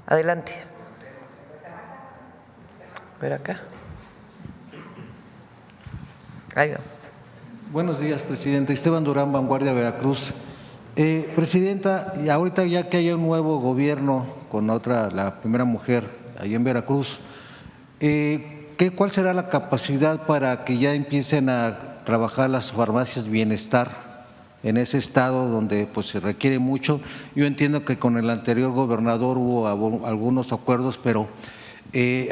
Adelante. Ver acá. Ahí vamos. Buenos días, Presidenta. Esteban Durán, Vanguardia, Veracruz. Presidenta, y ahorita ya que haya un nuevo gobierno con la primera mujer ahí en Veracruz, ¿cuál será la capacidad para que ya empiecen a trabajar las farmacias Bienestar en ese estado donde pues se requiere mucho? Yo entiendo que con el anterior gobernador hubo algunos acuerdos, pero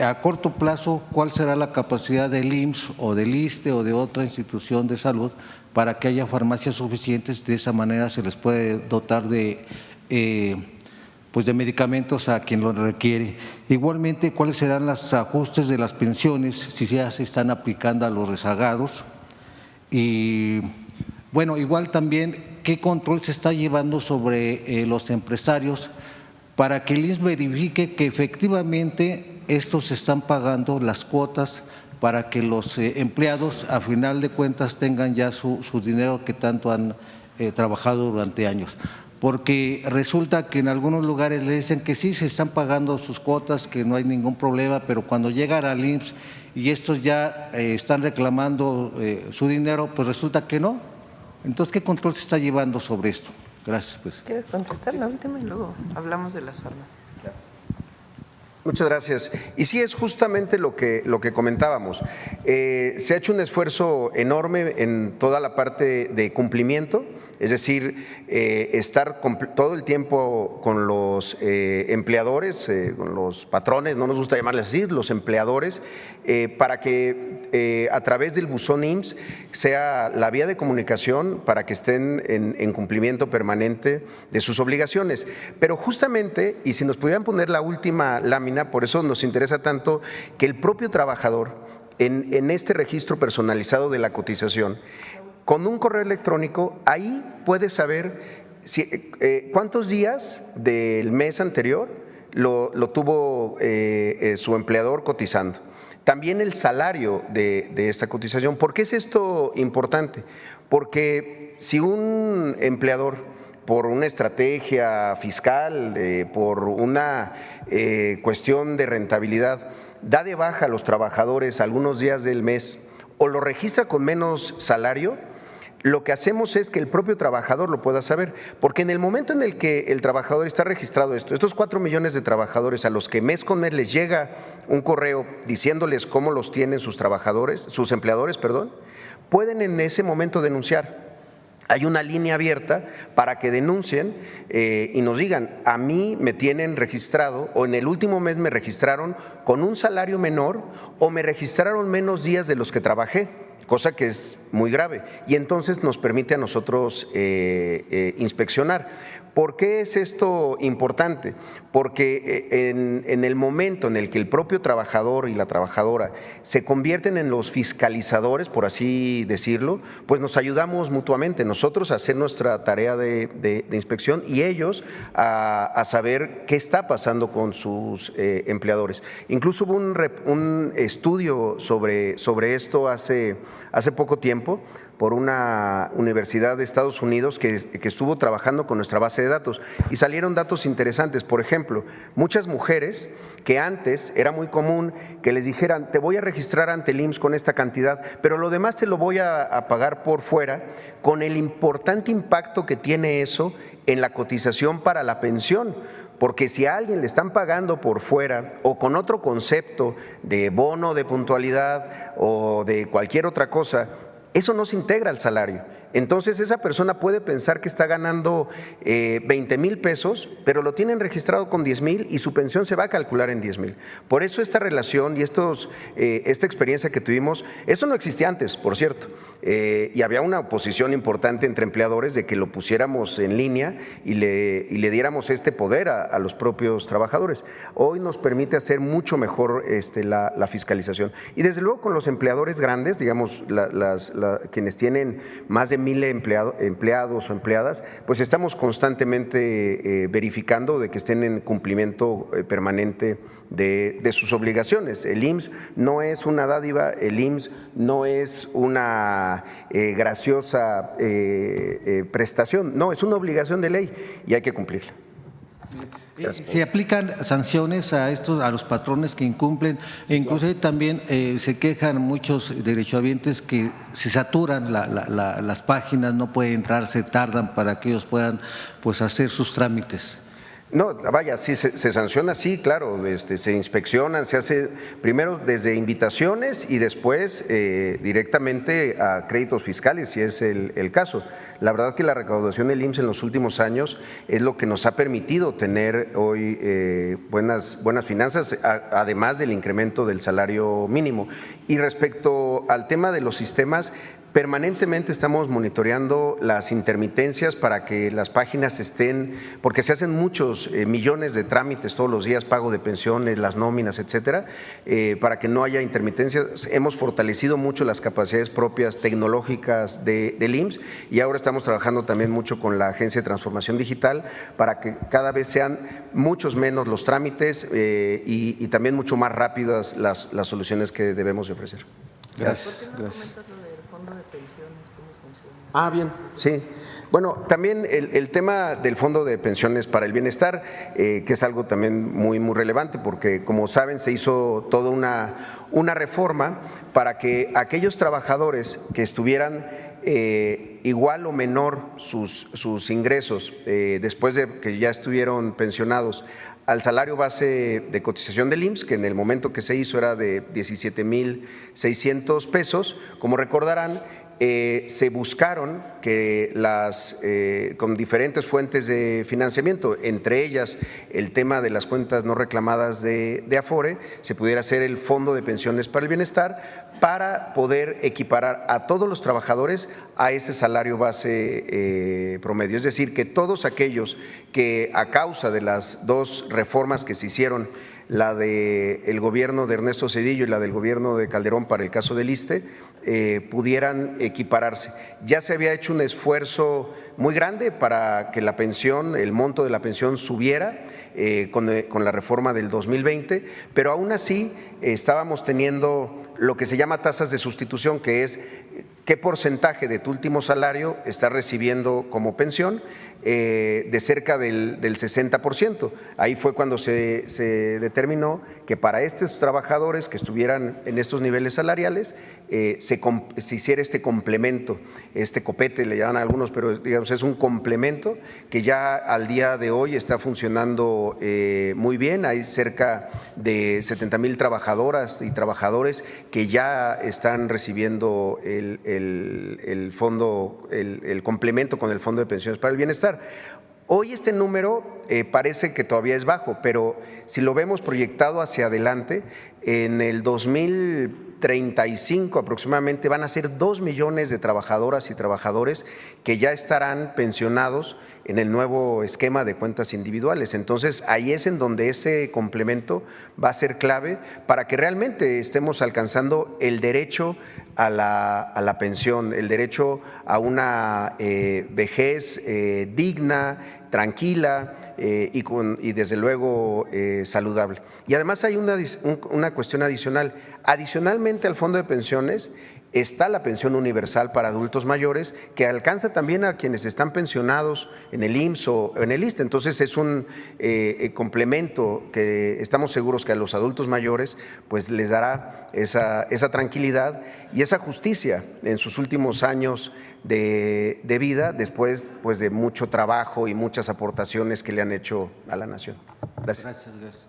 a corto plazo, ¿cuál será la capacidad del IMSS o del ISSSTE o de otra institución de salud para que haya farmacias suficientes? De esa manera se les puede dotar de pues de medicamentos a quien lo requiere. Igualmente, ¿cuáles serán los ajustes de las pensiones si ya se están aplicando a los rezagados? Y bueno, igual también, ¿qué control se está llevando sobre los empresarios para que el IMSS verifique que efectivamente estos están pagando las cuotas para que los empleados a final de cuentas tengan ya su dinero que tanto han trabajado durante años? Porque resulta que en algunos lugares le dicen que sí se están pagando sus cuotas, que no hay ningún problema, pero cuando llegan al IMSS y estos ya están reclamando su dinero, pues resulta que no. Entonces, ¿qué control se está llevando sobre esto? Gracias, pues. ¿Quieres contestar la última y luego hablamos de las farmacias? Muchas gracias. Y sí, es justamente lo que comentábamos. Se ha hecho un esfuerzo enorme en toda la parte de cumplimiento, es decir, estar todo el tiempo con los empleadores, con los patrones, no nos gusta llamarles así, los empleadores, para que a través del buzón IMSS sea la vía de comunicación para que estén en cumplimiento permanente de sus obligaciones. Pero justamente, y si nos pudieran poner la última lámina, por eso nos interesa tanto que el propio trabajador en este registro personalizado de la cotización, con un correo electrónico, ahí puede saber cuántos días del mes anterior lo tuvo su empleador cotizando. También el salario de esta cotización. ¿Por qué es esto importante? Porque si un empleador, por una estrategia fiscal, por una cuestión de rentabilidad, da de baja a los trabajadores algunos días del mes o lo registra con menos salario, lo que hacemos es que el propio trabajador lo pueda saber, porque en el momento en el que el trabajador está registrado estos 4 millones de trabajadores a los que mes con mes les llega un correo diciéndoles cómo los tienen sus trabajadores, sus empleadores, pueden en ese momento denunciar. Hay una línea abierta para que denuncien y nos digan, a mí me tienen registrado o en el último mes me registraron con un salario menor o me registraron menos días de los que trabajé, cosa que es muy grave, y entonces nos permite a nosotros inspeccionar. ¿Por qué es esto importante? Porque en el momento en el que el propio trabajador y la trabajadora se convierten en los fiscalizadores, por así decirlo, pues nos ayudamos mutuamente, nosotros a hacer nuestra tarea de inspección y ellos a saber qué está pasando con sus empleadores. Incluso hubo un estudio sobre esto hace poco tiempo por una universidad de Estados Unidos que estuvo trabajando con nuestra base de datos y salieron datos interesantes. Por ejemplo, muchas mujeres que antes era muy común que les dijeran, te voy a registrar ante el IMSS con esta cantidad, pero lo demás te lo voy a pagar por fuera, con el importante impacto que tiene eso en la cotización para la pensión. Porque si a alguien le están pagando por fuera o con otro concepto de bono de puntualidad o de cualquier otra cosa, eso no se integra al salario. Entonces esa persona puede pensar que está ganando 20,000 pesos, pero lo tienen registrado con 10,000 y su pensión se va a calcular en 10,000. Por eso esta relación y esta experiencia que tuvimos, eso no existía antes, por cierto, y había una oposición importante entre empleadores de que lo pusiéramos en línea y le diéramos este poder a los propios trabajadores. Hoy nos permite hacer mucho mejor la fiscalización. Y desde luego con los empleadores grandes, digamos, quienes tienen más de 1,000 empleados o empleadas, pues estamos constantemente verificando de que estén en cumplimiento permanente de sus obligaciones. El IMSS no es una dádiva, el IMSS no es una graciosa prestación, no, es una obligación de ley y hay que cumplirla. ¿Se aplican sanciones a los patrones que incumplen? E incluso también se quejan muchos derechohabientes que se saturan las páginas, no pueden entrar, se tardan para que ellos puedan pues hacer sus trámites. No, vaya, sí, se sanciona, sí, claro, se inspeccionan, se hace primero desde invitaciones y después directamente a créditos fiscales, si es el caso. La verdad que la recaudación del IMSS en los últimos años es lo que nos ha permitido tener hoy buenas finanzas, además del incremento del salario mínimo. Y respecto al tema de los sistemas, permanentemente estamos monitoreando las intermitencias para que las páginas estén, porque se hacen muchos millones de trámites todos los días, pago de pensiones, las nóminas, etcétera, para que no haya intermitencias. Hemos fortalecido mucho las capacidades propias tecnológicas del IMSS y ahora estamos trabajando también mucho con la Agencia de Transformación Digital para que cada vez sean muchos menos los trámites y también mucho más rápidas las soluciones que debemos de ofrecer. Gracias. ¿Por qué no comentas lo del fondo de pensiones? ¿Cómo funciona? Ah, bien, sí. Bueno, también el tema del Fondo de Pensiones para el Bienestar, que es algo también muy relevante, porque como saben se hizo toda una reforma para que aquellos trabajadores que estuvieran igual o menor sus ingresos después de que ya estuvieron pensionados al salario base de cotización del IMSS, que en el momento que se hizo era de 17,600 pesos, como recordarán, se buscaron que con diferentes fuentes de financiamiento, entre ellas el tema de las cuentas no reclamadas de Afore, se pudiera hacer el Fondo de Pensiones para el Bienestar para poder equiparar a todos los trabajadores a ese salario base promedio. Es decir, que todos aquellos que a causa de las dos reformas que se hicieron, la del gobierno de Ernesto Zedillo y la del gobierno de Calderón para el caso del ISSSTE, pudieran equipararse. Ya se había hecho un esfuerzo muy grande para que la pensión, el monto de la pensión subiera con la reforma del 2020, pero aún así estábamos teniendo lo que se llama tasas de sustitución, que es qué porcentaje de tu último salario estás recibiendo como pensión, de cerca del 60%. Ahí fue cuando se determinó que para estos trabajadores que estuvieran en estos niveles salariales se hiciera este complemento, este copete le llaman a algunos, pero digamos es un complemento que ya al día de hoy está funcionando muy bien. Hay cerca de 70,000 trabajadoras y trabajadores que ya están recibiendo el fondo, el complemento con el Fondo de Pensiones para el Bienestar. Hoy este número parece que todavía es bajo, pero si lo vemos proyectado hacia adelante, en el 2035 aproximadamente van a ser 2 millones de trabajadoras y trabajadores que ya estarán pensionados en el nuevo esquema de cuentas individuales. Entonces, ahí es en donde ese complemento va a ser clave para que realmente estemos alcanzando el derecho a la pensión, el derecho a una vejez digna, tranquila y desde luego saludable. Y además hay una cuestión adicional. Adicionalmente al Fondo de Pensiones está la pensión universal para adultos mayores, que alcanza también a quienes están pensionados en el IMSS o en el ISSSTE. Entonces es un complemento que estamos seguros que a los adultos mayores pues les dará esa tranquilidad y esa justicia en sus últimos años de vida, después pues de mucho trabajo y muchas aportaciones que le han hecho a la nación. Gracias. Gracias.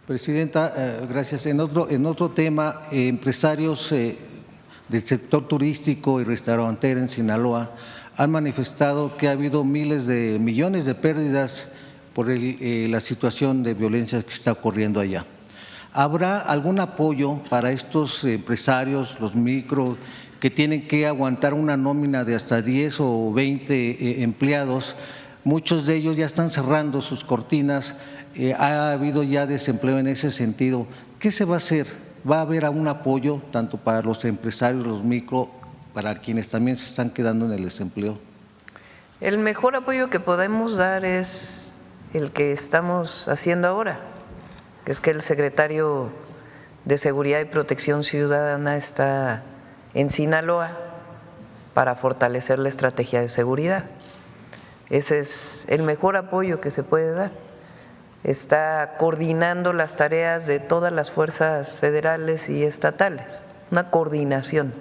Presidenta, gracias. En otro tema, empresarios del sector turístico y restaurantero en Sinaloa han manifestado que ha habido miles de millones de pérdidas por la situación de violencia que está ocurriendo allá. ¿Habrá algún apoyo para estos empresarios, los micro, que tienen que aguantar una nómina de hasta 10 o 20 empleados? Muchos de ellos ya están cerrando sus cortinas, ha habido ya desempleo en ese sentido. ¿Qué se va a hacer? ¿Va a haber algún apoyo tanto para los empresarios, los micro, para quienes también se están quedando en el desempleo? El mejor apoyo que podemos dar es el que estamos haciendo ahora, que es que el secretario de Seguridad y Protección Ciudadana está en Sinaloa para fortalecer la estrategia de seguridad. Ese es el mejor apoyo que se puede dar. está coordinando las tareas de todas las fuerzas federales y estatales, una coordinación,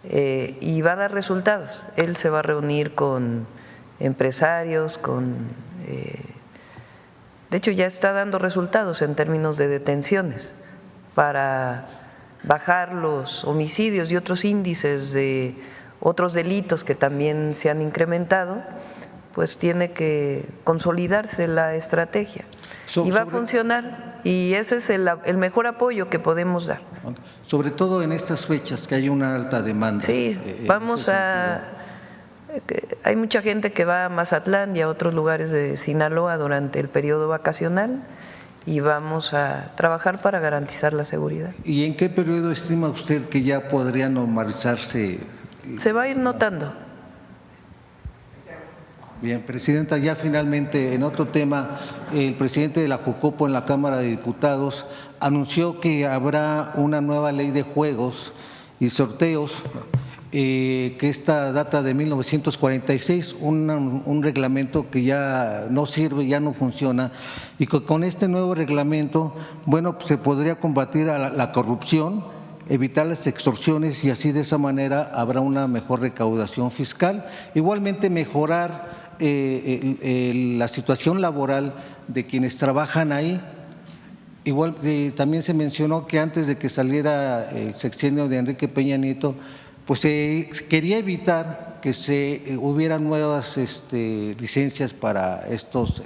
y va a dar resultados. Él se va a reunir con empresarios, de hecho ya está dando resultados en términos de detenciones para bajar los homicidios y otros índices de otros delitos que también se han incrementado. Pues tiene que consolidarse la estrategia y va a funcionar, y ese es el mejor apoyo que podemos dar. Sobre todo en estas fechas que hay una alta demanda. Sí, hay mucha gente que va a Mazatlán y a otros lugares de Sinaloa durante el periodo vacacional, y vamos a trabajar para garantizar la seguridad. ¿Y en qué periodo estima usted que ya podría normalizarse? Se va a ir notando. Bien, Presidenta, ya finalmente en otro tema, el presidente de la Jucopo en la Cámara de Diputados anunció que habrá una nueva ley de juegos y sorteos, que esta data de 1946, un reglamento que ya no sirve, ya no funciona, y con este nuevo reglamento, bueno, pues se podría combatir a la corrupción, evitar las extorsiones, y así de esa manera habrá una mejor recaudación fiscal. Igualmente mejorar la situación laboral de quienes trabajan ahí. Igual también se mencionó que antes de que saliera el sexenio de Enrique Peña Nieto, pues se quería evitar que se hubieran nuevas licencias para estos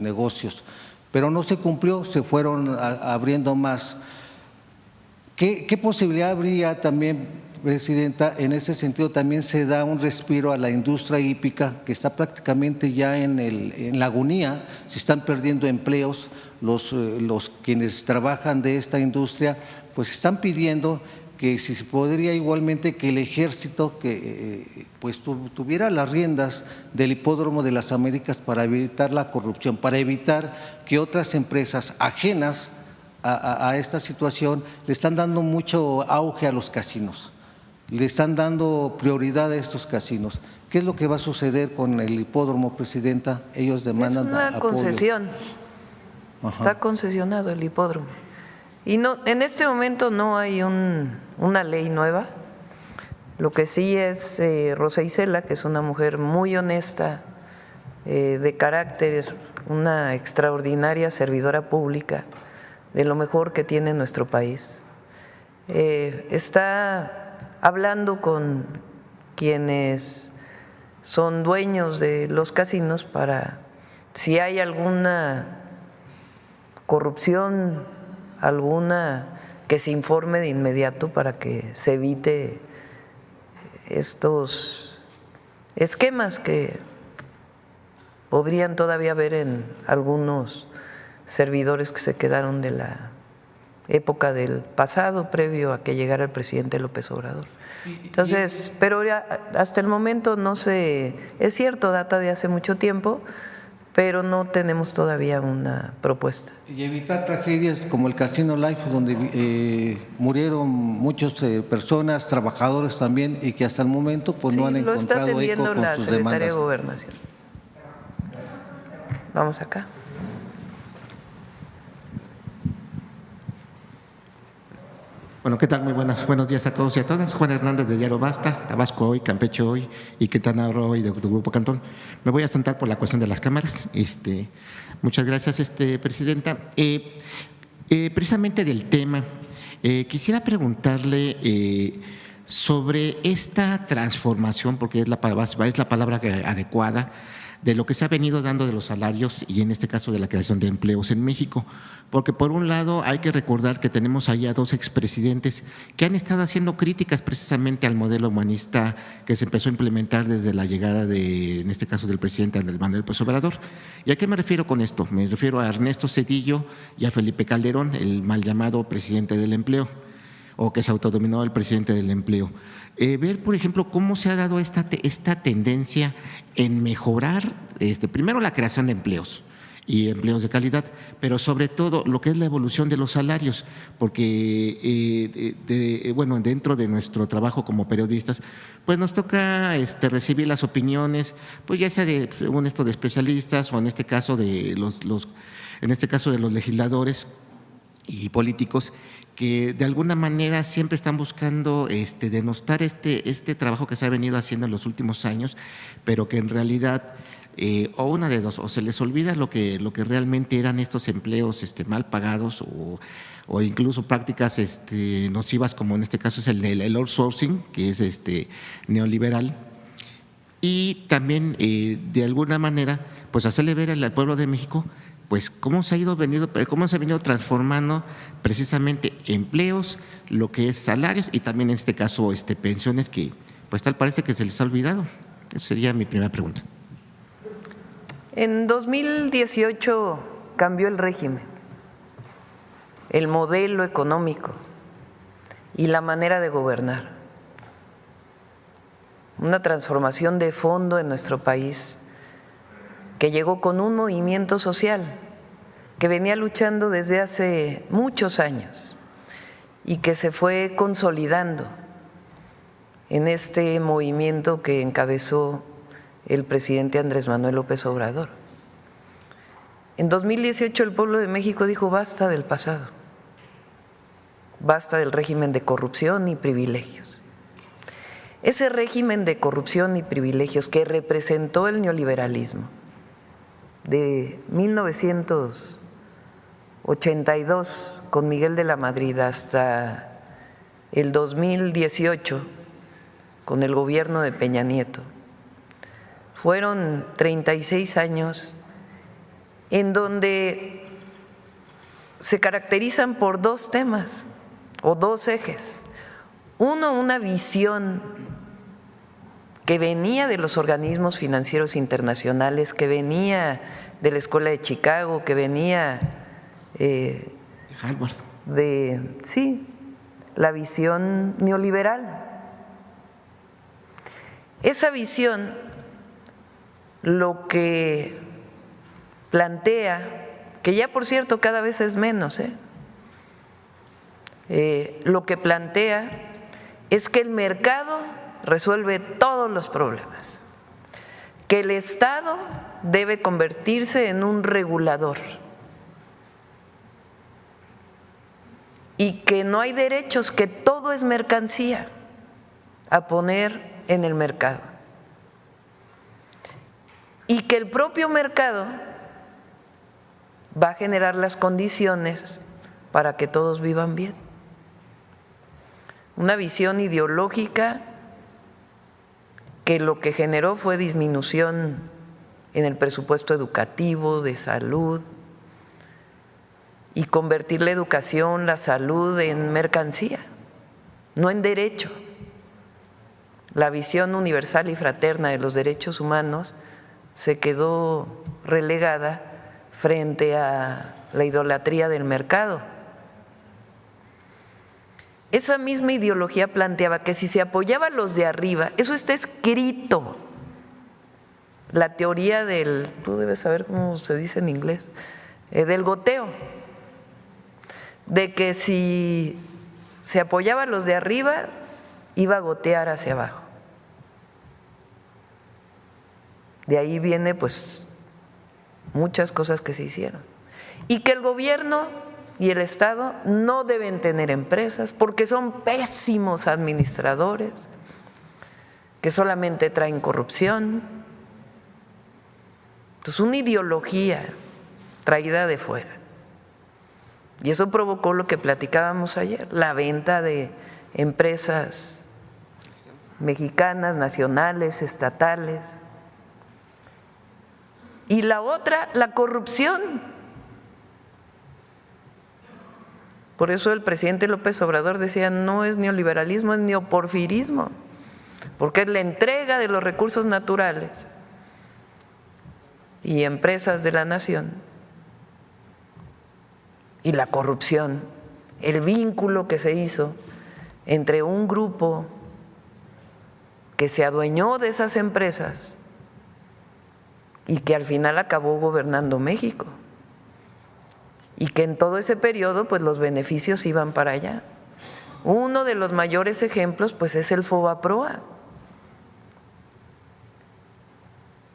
negocios, pero no se cumplió, se fueron abriendo más. ¿Qué posibilidad habría también, Presidenta? En ese sentido también se da un respiro a la industria hípica, que está prácticamente ya en la agonía, se están perdiendo empleos, los quienes trabajan de esta industria pues están pidiendo que si se podría igualmente que el ejército pues tuviera las riendas del Hipódromo de las Américas para evitar la corrupción, para evitar que otras empresas ajenas a esta situación le están dando mucho auge a los casinos, le están dando prioridad a estos casinos. ¿Qué es lo que va a suceder con el hipódromo, Presidenta? Ellos demandan apoyo. Es una concesión, está concesionado el hipódromo. Y no, en este momento no hay una ley nueva. Lo que sí es Rosa Isela, que es una mujer muy honesta, de carácter, una extraordinaria servidora pública, de lo mejor que tiene nuestro país. Está hablando con quienes son dueños de los casinos para si hay alguna corrupción, alguna, que se informe de inmediato para que se evite estos esquemas que podrían todavía haber en algunos servidores que se quedaron de la época del pasado, previo a que llegara el presidente López Obrador. Entonces, pero hasta el momento no se, es cierto, data de hace mucho tiempo, pero no tenemos todavía una propuesta. Y evitar tragedias como el Casino Life, donde murieron muchas personas, trabajadores también, y que hasta el momento pues no han encontrado eco con sus demandas. Lo está atendiendo la Secretaría de Gobernación. Vamos acá. Bueno, ¿qué tal? Muy buenos días a todos y a todas. Juan Hernández de Diario Basta, Tabasco Hoy, Campeche Hoy y Quintana Roo Hoy de Grupo Cantón. Me voy a sentar por la cuestión de las cámaras. Muchas gracias, Presidenta. Precisamente del tema, quisiera preguntarle sobre esta transformación, porque es la palabra adecuada, de lo que se ha venido dando de los salarios y en este caso de la creación de empleos en México. Porque por un lado hay que recordar que tenemos allá dos expresidentes que han estado haciendo críticas precisamente al modelo humanista que se empezó a implementar desde la llegada en este caso del presidente Andrés Manuel López Obrador. ¿Y a qué me refiero con esto? Me refiero a Ernesto Zedillo y a Felipe Calderón, el mal llamado presidente del empleo, o que se autodenominó el presidente del empleo. Ver, por ejemplo, cómo se ha dado esta tendencia en mejorar, primero la creación de empleos y empleos de calidad, pero sobre todo lo que es la evolución de los salarios, porque bueno, dentro de nuestro trabajo como periodistas, pues nos toca recibir las opiniones, pues ya sea de según esto de especialistas o en este caso de los legisladores y políticos, que de alguna manera siempre están buscando denostar este trabajo que se ha venido haciendo en los últimos años, pero que en realidad o una de dos, o se les olvida lo que realmente eran estos empleos mal pagados o incluso prácticas nocivas, como en este caso es el outsourcing, que es neoliberal, y también de alguna manera pues hacerle ver al pueblo de México pues cómo se ha venido transformando precisamente empleos, lo que es salarios y también en este caso pensiones, que pues tal parece que se les ha olvidado. Esa sería mi primera pregunta. En 2018 cambió el régimen, el modelo económico y la manera de gobernar. Una transformación de fondo en nuestro país que llegó con un movimiento social que venía luchando desde hace muchos años y que se fue consolidando en este movimiento que encabezó el presidente Andrés Manuel López Obrador. En 2018 el pueblo de México dijo basta del pasado, basta del régimen de corrupción y privilegios. Ese régimen de corrupción y privilegios que representó el neoliberalismo de 1982 con Miguel de la Madrid hasta el 2018 con el gobierno de Peña Nieto. Fueron 36 años en donde se caracterizan por dos temas o dos ejes. Uno, una visión que venía de los organismos financieros internacionales, que venía de la Escuela de Chicago, que venía De Harvard. Sí, la visión neoliberal. Esa visión lo que plantea, que ya por cierto cada vez es menos, lo que plantea es que el mercado resuelve todos los problemas, que el Estado debe convertirse en un regulador y que no hay derechos, que todo es mercancía a poner en el mercado y que el propio mercado va a generar las condiciones para que todos vivan bien. Una visión ideológica que lo que generó fue disminución en el presupuesto educativo, de salud, y convertir la educación, la salud en mercancía, no en derecho. La visión universal y fraterna de los derechos humanos se quedó relegada frente a la idolatría del mercado. Esa misma ideología planteaba que si se apoyaba a los de arriba, eso está escrito, la teoría del, tú debes saber cómo se dice en inglés, del goteo, de que si se apoyaba a los de arriba, iba a gotear hacia abajo. De ahí viene pues muchas cosas que se hicieron. Y que el gobierno y el Estado no deben tener empresas porque son pésimos administradores, que solamente traen corrupción. Entonces, una ideología traída de fuera. Y eso provocó lo que platicábamos ayer, la venta de empresas mexicanas, nacionales, estatales. Y la otra, la corrupción. Por eso el presidente López Obrador decía, no es neoliberalismo, es neoporfirismo, porque es la entrega de los recursos naturales y empresas de la nación y la corrupción, el vínculo que se hizo entre un grupo que se adueñó de esas empresas y que al final acabó gobernando México. y que en todo ese periodo pues los beneficios iban para allá. Uno de los mayores ejemplos pues es el FOBAPROA.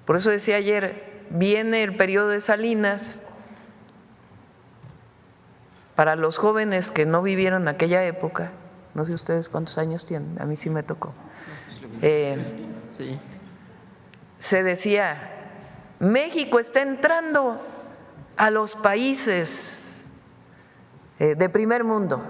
Por eso decía ayer, viene el periodo de Salinas. Para los jóvenes que no vivieron aquella época, no sé ustedes cuántos años tienen, a mí sí me tocó, se decía, México está entrando a los países de primer mundo.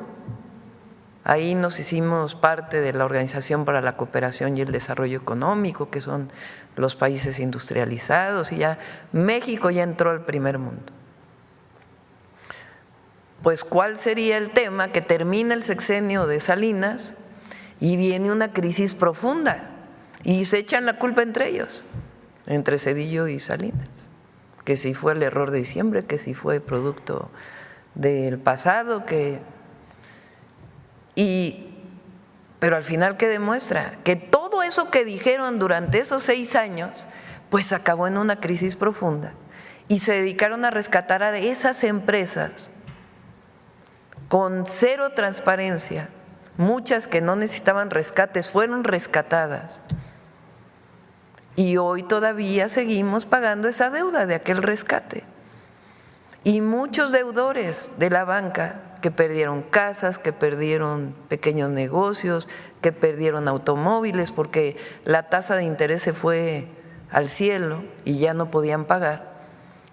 Ahí nos hicimos parte de la Organización para la Cooperación y el Desarrollo Económico, que son los países industrializados, y ya México ya entró al primer mundo. Pues, ¿cuál sería el tema? Que termina el sexenio de Salinas y viene una crisis profunda y se echan la culpa entre ellos, entre Zedillo y Salinas, que si fue el error de diciembre, que si fue producto del pasado, pero al final, ¿qué demuestra? Que todo eso que dijeron durante esos 6 años, pues acabó en una crisis profunda y se dedicaron a rescatar a esas empresas con cero transparencia. Muchas que no necesitaban rescates fueron rescatadas y hoy todavía seguimos pagando esa deuda de aquel rescate. Y muchos deudores de la banca que perdieron casas, que perdieron pequeños negocios, que perdieron automóviles porque la tasa de interés se fue al cielo y ya no podían pagar,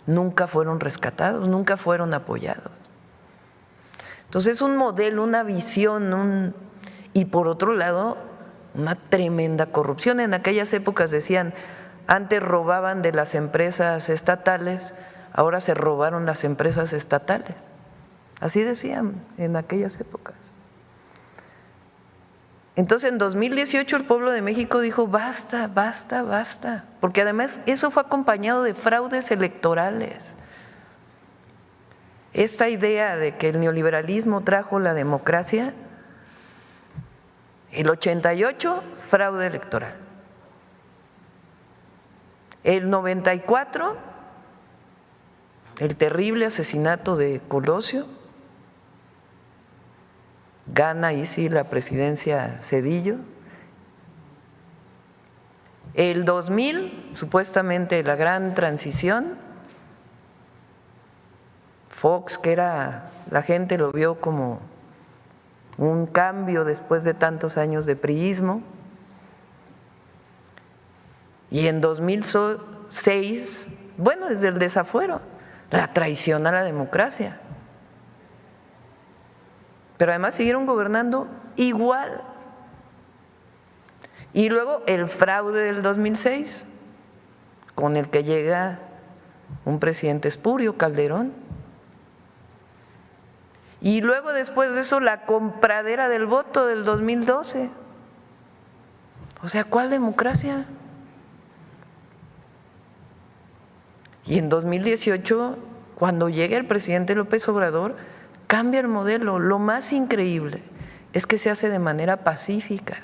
nunca fueron rescatados, nunca fueron apoyados. Entonces, un modelo, una visión, y por otro lado, una tremenda corrupción. En aquellas épocas decían, antes robaban de las empresas estatales, ahora se robaron las empresas estatales. Así decían en aquellas épocas. Entonces, en 2018 el pueblo de México dijo, basta, basta, basta, porque además eso fue acompañado de fraudes electorales. Esta idea de que el neoliberalismo trajo la democracia, el 88, fraude electoral. El 94, el terrible asesinato de Colosio, gana ahí sí la presidencia Zedillo. El 2000, supuestamente la gran transición, Fox, que era, la gente lo vio como un cambio después de tantos años de priismo. Y en 2006, bueno, desde el desafuero, la traición a la democracia. Pero además siguieron gobernando igual. Y luego el fraude del 2006, con el que llega un presidente espurio, Calderón. Y luego después de eso la compradera del voto del 2012. O sea, ¿cuál democracia? Y en 2018, cuando llega el presidente López Obrador, cambia el modelo. Lo más increíble es que se hace de manera pacífica,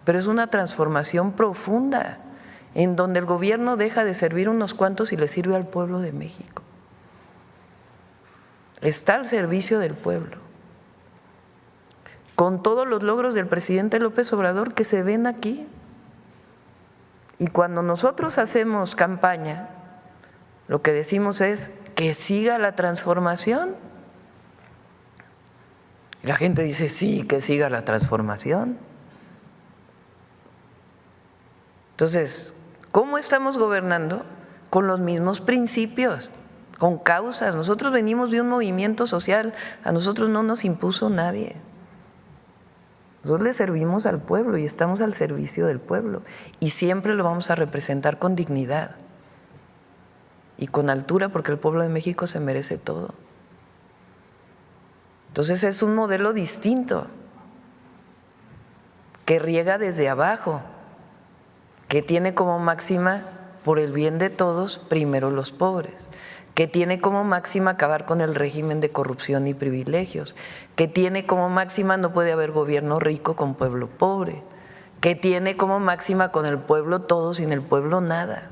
pero es una transformación profunda en donde el gobierno deja de servir a unos cuantos y le sirve al pueblo de México. Está al servicio del pueblo, con todos los logros del presidente López Obrador que se ven aquí. Y cuando nosotros hacemos campaña, lo que decimos es que siga la transformación. Y la gente dice, sí, que siga la transformación. Entonces, ¿cómo estamos gobernando? Con los mismos principios, con causas. Nosotros venimos de un movimiento social, a nosotros no nos impuso nadie. Nosotros le servimos al pueblo y estamos al servicio del pueblo y siempre lo vamos a representar con dignidad y con altura, porque el pueblo de México se merece todo. Entonces es un modelo distinto, que riega desde abajo, que tiene como máxima, por el bien de todos, primero los pobres, que tiene como máxima acabar con el régimen de corrupción y privilegios, que tiene como máxima no puede haber gobierno rico con pueblo pobre, que tiene como máxima con el pueblo todo, sin el pueblo nada.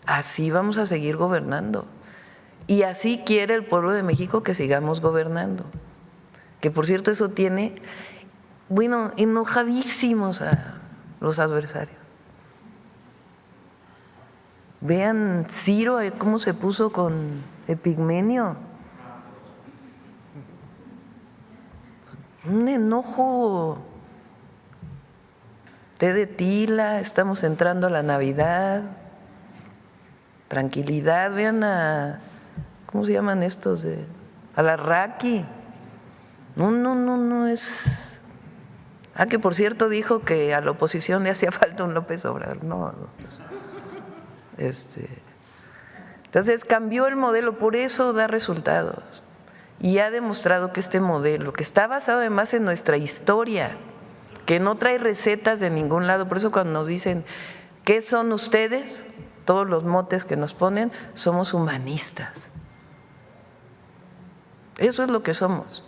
Así vamos a seguir gobernando. Y así quiere el pueblo de México que sigamos gobernando. Que por cierto eso tiene, bueno, enojadísimos a los adversarios. Vean Ciro cómo se puso con Epigmenio. Un enojo. Té de tila, estamos entrando a la Navidad. Tranquilidad, vean ¿cómo se llaman estos? A la Raki. No es… que por cierto dijo que a la oposición le hacía falta un López Obrador. No. Entonces cambió el modelo, por eso da resultados. Y ha demostrado que este modelo, que está basado además en nuestra historia, que no trae recetas de ningún lado, por eso cuando nos dicen, ¿qué son ustedes? Todos los motes que nos ponen, somos humanistas. Eso es lo que somos.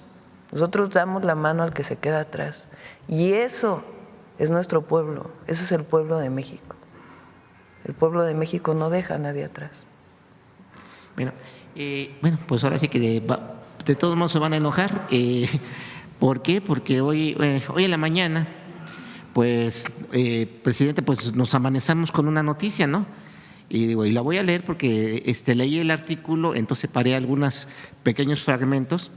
Nosotros damos la mano al que se queda atrás. Y eso es nuestro pueblo, eso es el pueblo de México. El pueblo de México no deja a nadie atrás. Bueno, pues ahora sí que de todos modos se van a enojar. ¿Por qué? Porque hoy en la mañana, pues, presidente, pues nos amanezamos con una noticia, ¿no? Y digo, y la voy a leer porque leí el artículo, entonces separé algunos pequeños fragmentos.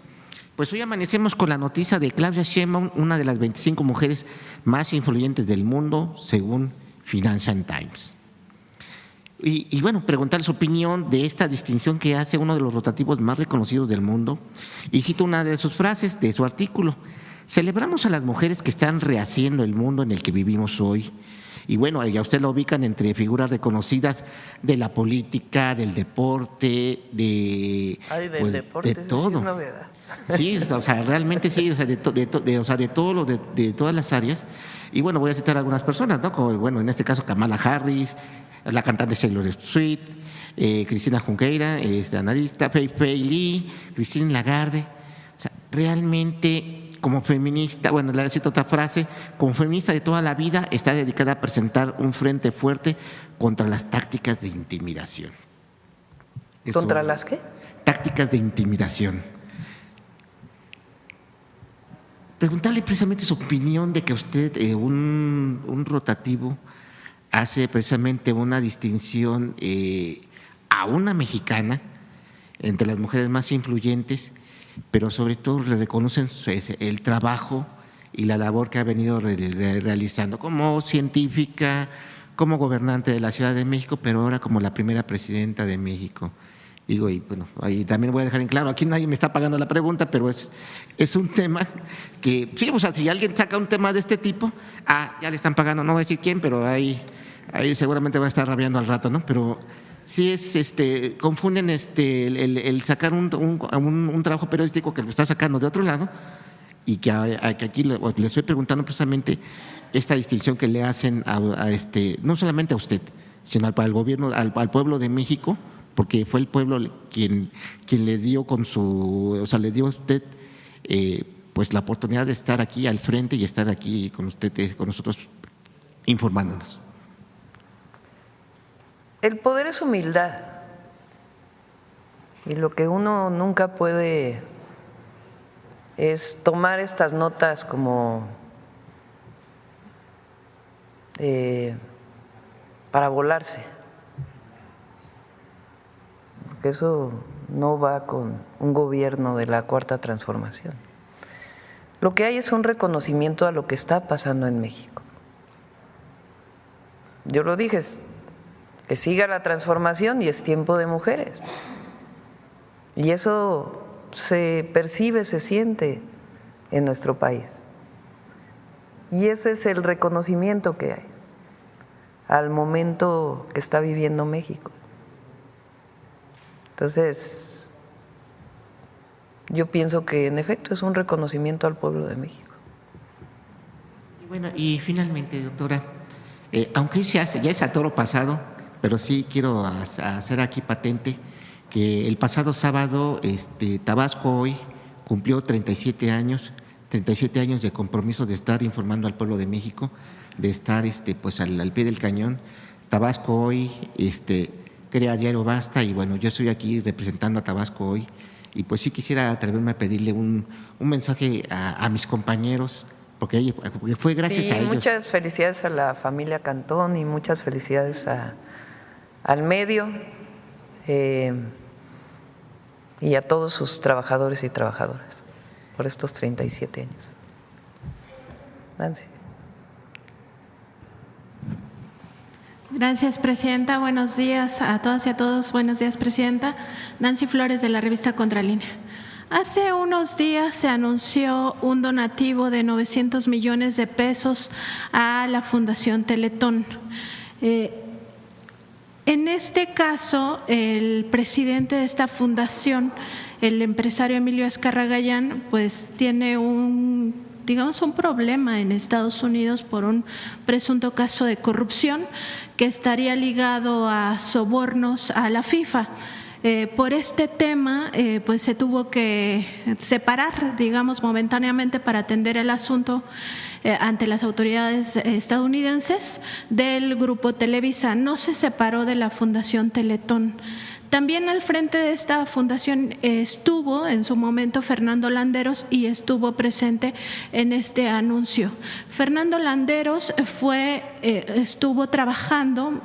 Pues hoy amanecemos con la noticia de Claudia Sheinbaum, una de las 25 mujeres más influyentes del mundo, según Financial Times. Y bueno, preguntar su opinión de esta distinción que hace uno de los rotativos más reconocidos del mundo. Y cito una de sus frases de su artículo: celebramos a las mujeres que están rehaciendo el mundo en el que vivimos hoy. Y bueno, ya usted lo ubican entre figuras reconocidas de la política, del deporte, de deporte, de todo. Sí es novedad. Sí, o sea, realmente sí, o sea, de todas las áreas. Y bueno, voy a citar a algunas personas, ¿no? Como, bueno, en este caso Kamala Harris, la cantante Taylor Swift, Cristina Junqueira, analista, Fei Li, Christine Lagarde. O sea, realmente como feminista, bueno, le cito otra frase, como feminista de toda la vida está dedicada a presentar un frente fuerte contra las tácticas de intimidación. ¿Contra las qué? Tácticas de intimidación. Preguntarle precisamente su opinión de que usted, un rotativo, hace precisamente una distinción a una mexicana entre las mujeres más influyentes, pero sobre todo le reconocen el trabajo y la labor que ha venido realizando como científica, como gobernante de la Ciudad de México, pero ahora como la primera presidenta de México. Digo, y bueno, ahí también voy a dejar en claro, aquí nadie me está pagando la pregunta, pero es un tema que, sí, o sea, si alguien saca un tema de este tipo, ya le están pagando, no voy a decir quién, pero ahí seguramente va a estar rabiando al rato, ¿no? Pero sí confunden el sacar un trabajo periodístico que lo está sacando de otro lado y que aquí le estoy preguntando precisamente esta distinción que le hacen no solamente a usted, sino al gobierno, al pueblo de México, porque fue el pueblo quien le dio le dio a usted pues la oportunidad de estar aquí al frente y estar aquí con usted, con nosotros, informándonos. El poder es humildad. Y lo que uno nunca puede es tomar estas notas como para volarse. Porque eso no va con un gobierno de la Cuarta Transformación. Lo que hay es un reconocimiento a lo que está pasando en México. Yo lo dije, que siga la transformación y es tiempo de mujeres. Y eso se percibe, se siente en nuestro país. Y ese es el reconocimiento que hay al momento que está viviendo México. Entonces, yo pienso que en efecto es un reconocimiento al pueblo de México. Y bueno, y finalmente, doctora, aunque ya es a toro pasado, pero sí quiero hacer aquí patente que el pasado sábado Tabasco hoy cumplió 37 años de compromiso de estar informando al pueblo de México, de estar pues al pie del cañón. Tabasco hoy crea Diario Basta, y bueno, yo estoy aquí representando a Tabasco hoy, y pues sí quisiera atreverme a pedirle un mensaje a mis compañeros, porque fue gracias a ellos. Muchas felicidades a la familia Cantón y muchas felicidades al medio y a todos sus trabajadores y trabajadoras por estos 37 años. Nancy. Gracias, presidenta. Buenos días a todas y a todos. Buenos días, presidenta. Nancy Flores, de la revista Contralínea. Hace unos días se anunció un donativo de 900 millones de pesos a la Fundación Teletón. En este caso, el presidente de esta fundación, el empresario Emilio Azcárraga Gallán, pues tiene un problema en Estados Unidos por un presunto caso de corrupción que estaría ligado a sobornos a la FIFA. Por este tema, pues se tuvo que separar, momentáneamente para atender el asunto ante las autoridades estadounidenses del Grupo Televisa. No se separó de la Fundación Teletón. También al frente de esta fundación estuvo en su momento Fernando Landeros y estuvo presente en este anuncio. Fernando Landeros estuvo trabajando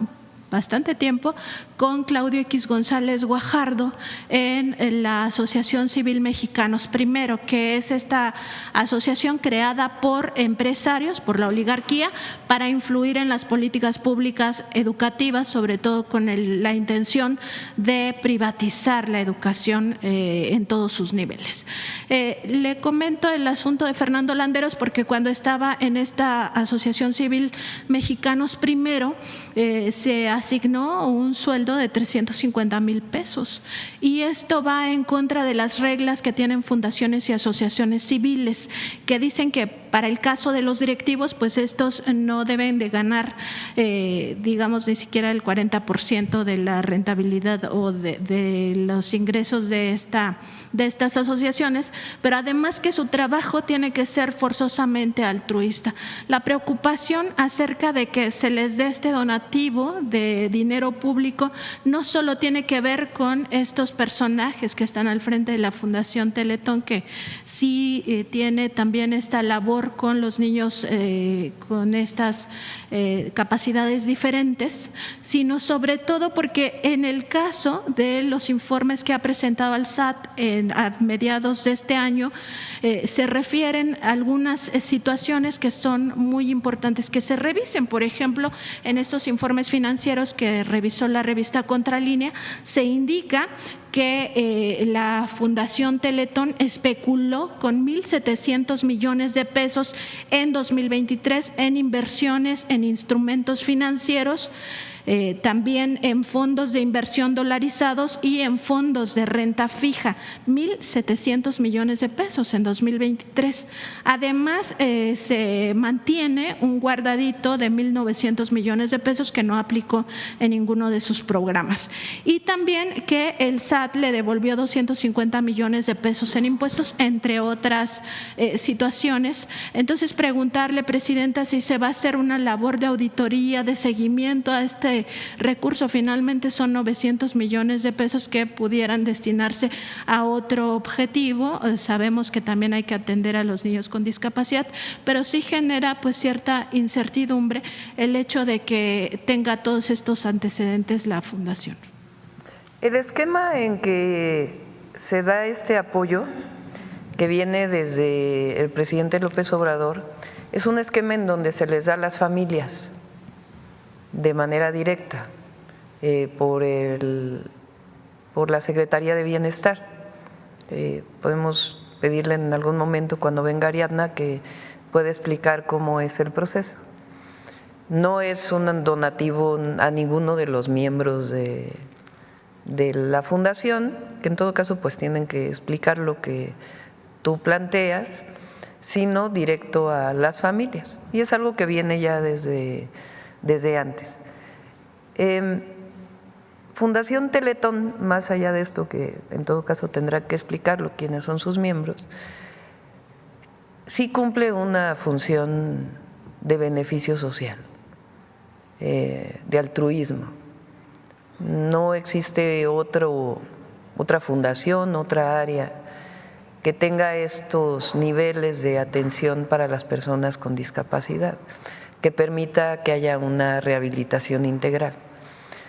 bastante tiempo con Claudio X González Guajardo en la Asociación Civil Mexicanos Primero, que es esta asociación creada por empresarios, por la oligarquía, para influir en las políticas públicas educativas, sobre todo con la intención de privatizar la educación en todos sus niveles. Le comento el asunto de Fernando Landeros porque cuando estaba en esta Asociación Civil Mexicanos Primero se asignó un sueldo de 350,000 pesos y esto va en contra de las reglas que tienen fundaciones y asociaciones civiles, que dicen que para el caso de los directivos, pues estos no deben de ganar, ni siquiera el 40% de la rentabilidad o de los ingresos de estas asociaciones, pero además que su trabajo tiene que ser forzosamente altruista. La preocupación acerca de que se les dé este donativo de dinero público no solo tiene que ver con estos personajes que están al frente de la Fundación Teletón, que sí tiene también esta labor con los niños con estas capacidades diferentes, sino sobre todo porque en el caso de los informes que ha presentado al SAT a mediados de este año, se refieren a algunas situaciones que son muy importantes que se revisen. Por ejemplo, en estos informes financieros que revisó la revista Contralínea, se indica que la Fundación Teletón especuló con 1,700 millones de pesos en 2023 en inversiones en instrumentos financieros, también en fondos de inversión dolarizados y en fondos de renta fija, 1,700 millones de pesos en 2023. Además, se mantiene un guardadito de 1,900 millones de pesos que no aplicó en ninguno de sus programas. Y también que el SAT le devolvió 250 millones de pesos en impuestos, entre otras situaciones. Entonces, preguntarle, presidenta, si se va a hacer una labor de auditoría, de seguimiento a este recurso. Finalmente son 900 millones de pesos que pudieran destinarse a otro objetivo. Sabemos que también hay que atender a los niños con discapacidad, pero sí genera pues cierta incertidumbre el hecho de que tenga todos estos antecedentes la fundación. El esquema en que se da este apoyo, que viene desde el presidente López Obrador, es un esquema en donde se les da a las familias de manera directa por la Secretaría de Bienestar. Podemos pedirle en algún momento, cuando venga Ariadna, que pueda explicar cómo es el proceso. No es un donativo a ninguno de los miembros de la fundación, que en todo caso pues tienen que explicar lo que tú planteas, sino directo a las familias. Y es algo que viene ya desde antes. Fundación Teletón, más allá de esto que en todo caso tendrá que explicarlo quiénes son sus miembros, sí cumple una función de beneficio social, de altruismo. No existe otra fundación, otra área que tenga estos niveles de atención para las personas con discapacidad, que permita que haya una rehabilitación integral.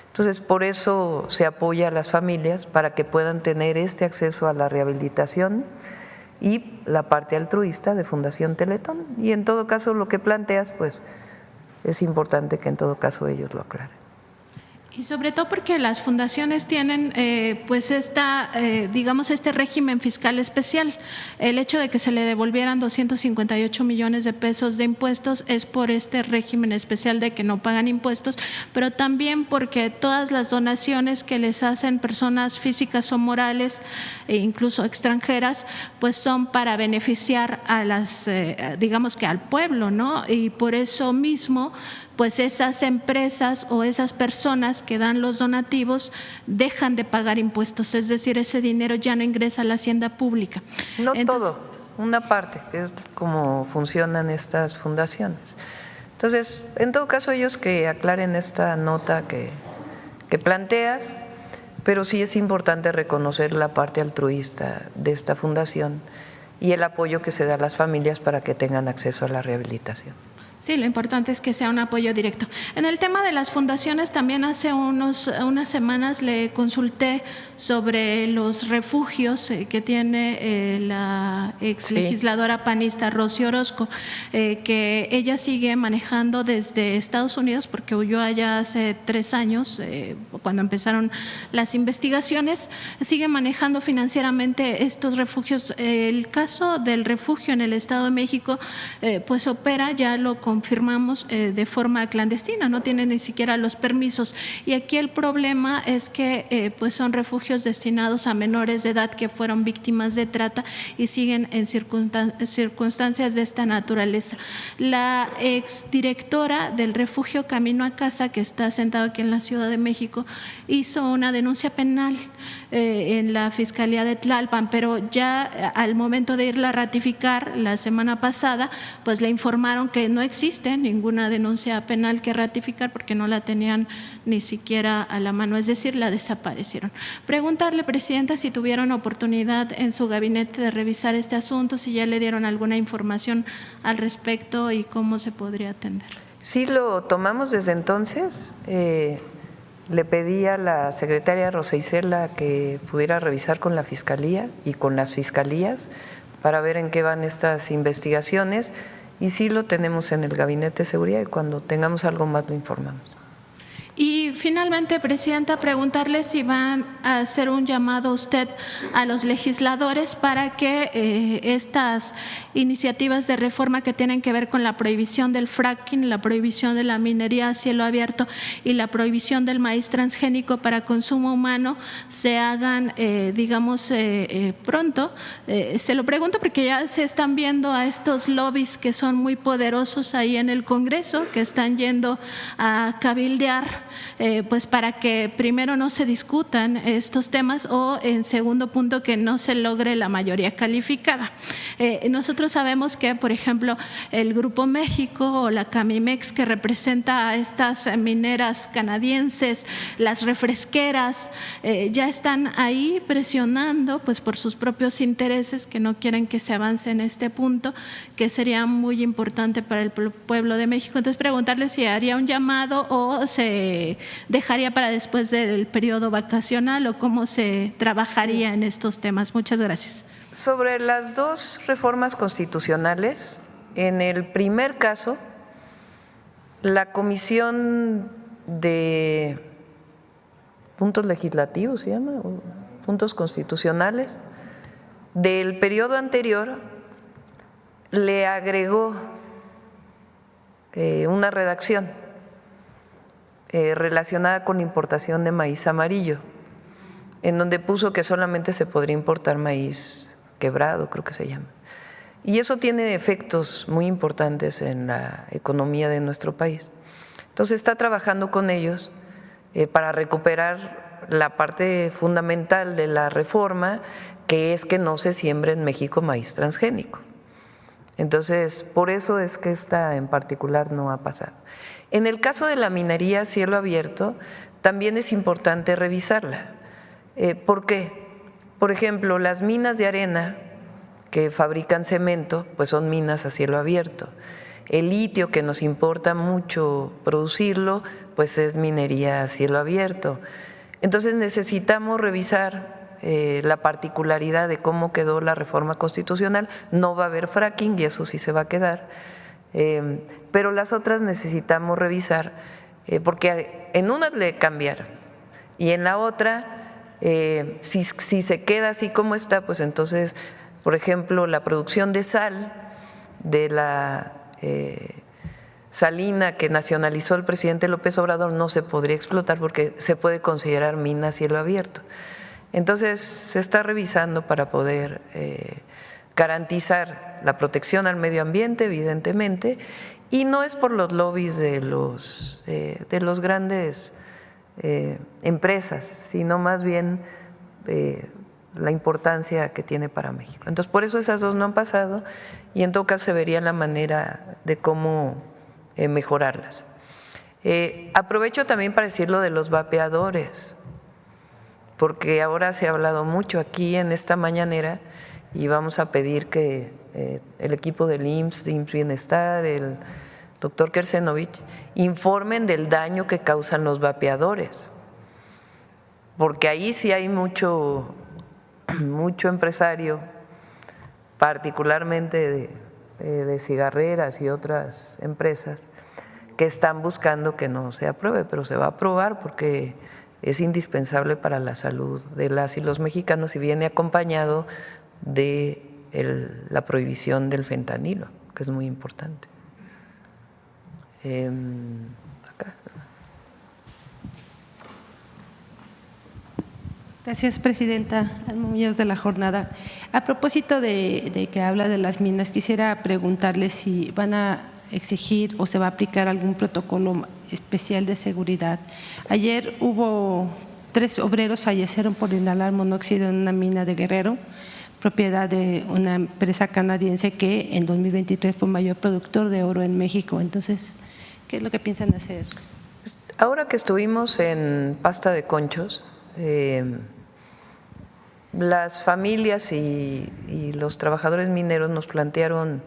Entonces, por eso se apoya a las familias para que puedan tener este acceso a la rehabilitación y la parte altruista de Fundación Teletón. Y en todo caso, lo que planteas, pues es importante que en todo caso ellos lo aclaren. Y sobre todo porque las fundaciones tienen pues digamos este régimen fiscal especial. El hecho de que se le devolvieran 258 millones de pesos de impuestos es por este régimen especial de que no pagan impuestos, pero también porque todas las donaciones que les hacen personas físicas o morales e incluso extranjeras, pues son para beneficiar a las, digamos que al pueblo, ¿no? Y por eso mismo, pues esas empresas o esas personas que dan los donativos dejan de pagar impuestos, es decir, ese dinero ya no ingresa a la hacienda pública. No todo, una parte, que es como funcionan estas fundaciones. Entonces, en todo caso, ellos que aclaren esta nota que planteas, pero sí es importante reconocer la parte altruista de esta fundación y el apoyo que se da a las familias para que tengan acceso a la rehabilitación. Sí, lo importante es que sea un apoyo directo. En el tema de las fundaciones, también hace unas semanas le consulté sobre los refugios que tiene la ex legisladora panista Rocío Orozco, que ella sigue manejando desde Estados Unidos, porque huyó allá hace 3 años, cuando empezaron las investigaciones, sigue manejando financieramente estos refugios. El caso del refugio en el Estado de México, pues opera, ya lo confirmamos, de forma clandestina, no tiene ni siquiera los permisos. Y aquí el problema es que pues son refugios destinados a menores de edad que fueron víctimas de trata y siguen en circunstancias de esta naturaleza. La exdirectora del refugio Camino a Casa, que está sentado aquí en la Ciudad de México, hizo una denuncia penal en la Fiscalía de Tlalpan, pero ya al momento de irla a ratificar la semana pasada, pues le informaron que no existe ninguna denuncia penal que ratificar porque no la tenían ni siquiera a la mano, es decir, la desaparecieron. Preguntarle, Presidenta, si tuvieron oportunidad en su gabinete de revisar este asunto, si ya le dieron alguna información al respecto y cómo se podría atender. Sí, lo tomamos desde entonces. Le pedí a la secretaria Rosa Isela que pudiera revisar con la Fiscalía y con las fiscalías para ver en qué van estas investigaciones, y sí lo tenemos en el Gabinete de Seguridad y cuando tengamos algo más lo informamos. Y finalmente, Presidenta, preguntarle si van a hacer un llamado usted a los legisladores para que estas iniciativas de reforma que tienen que ver con la prohibición del fracking, la prohibición de la minería a cielo abierto y la prohibición del maíz transgénico para consumo humano se hagan, digamos, pronto. Se lo pregunto porque ya se están viendo a estos lobbies que son muy poderosos ahí en el Congreso, que están yendo a cabildear, pues para que primero no se discutan estos temas o en segundo punto que no se logre la mayoría calificada. Nosotros sabemos que, por ejemplo, el Grupo México o la Camimex, que representa a estas mineras canadienses, las refresqueras, ya están ahí presionando pues por sus propios intereses, que no quieren que se avance en este punto, que sería muy importante para el pueblo de México. Entonces, preguntarle si haría un llamado o se dejaría para después del periodo vacacional o cómo se trabajaría en estos temas. Muchas gracias. Sobre las dos reformas constitucionales, en el primer caso, la Comisión de Puntos Legislativos, ¿se llama? Puntos Constitucionales, del periodo anterior, le agregó una redacción relacionada con la importación de maíz amarillo, en donde puso que solamente se podría importar maíz quebrado, creo que se llama. Y eso tiene efectos muy importantes en la economía de nuestro país. Entonces está trabajando con ellos para recuperar la parte fundamental de la reforma, que es que no se siembre en México maíz transgénico. Entonces, por eso es que esta en particular no ha pasado. En el caso de la minería a cielo abierto, también es importante revisarla. ¿Por qué? Por ejemplo, las minas de arena que fabrican cemento, pues son minas a cielo abierto. El litio, que nos importa mucho producirlo, pues es minería a cielo abierto. Entonces necesitamos revisar la particularidad de cómo quedó la reforma constitucional. No va a haber fracking y eso sí se va a quedar, pero las otras necesitamos revisar porque en una le cambiaron y en la otra, si se queda así como está, pues entonces, por ejemplo, la producción de sal de la salina que nacionalizó el presidente López Obrador no se podría explotar porque se puede considerar mina a cielo abierto. Entonces se está revisando para poder garantizar la protección al medio ambiente, evidentemente, y no es por los lobbies de los grandes empresas, sino más bien la importancia que tiene para México. Entonces, por eso esas dos no han pasado y en todo caso se vería la manera de cómo mejorarlas. Aprovecho también para decir lo de los vapeadores, porque ahora se ha hablado mucho aquí en esta mañanera y vamos a pedir que el equipo del IMSS Bienestar, el doctor Kersenovich, informen del daño que causan los vapeadores, porque ahí sí hay mucho empresario, particularmente de cigarreras y otras empresas, que están buscando que no se apruebe, pero se va a aprobar porque es indispensable para la salud de las y los mexicanos y viene acompañado de la prohibición del fentanilo, que es muy importante. Acá. Gracias, presidenta. Alma Muñoz de La Jornada. A propósito de que habla de las minas, quisiera preguntarle si van a exigir o se va a aplicar algún protocolo especial de seguridad. Ayer hubo 3 obreros fallecieron por inhalar monóxido en una mina de Guerrero, propiedad de una empresa canadiense que en 2023 fue mayor productor de oro en México. Entonces, ¿qué es lo que piensan hacer? Ahora que estuvimos en Pasta de Conchos, las familias y los trabajadores mineros nos plantearon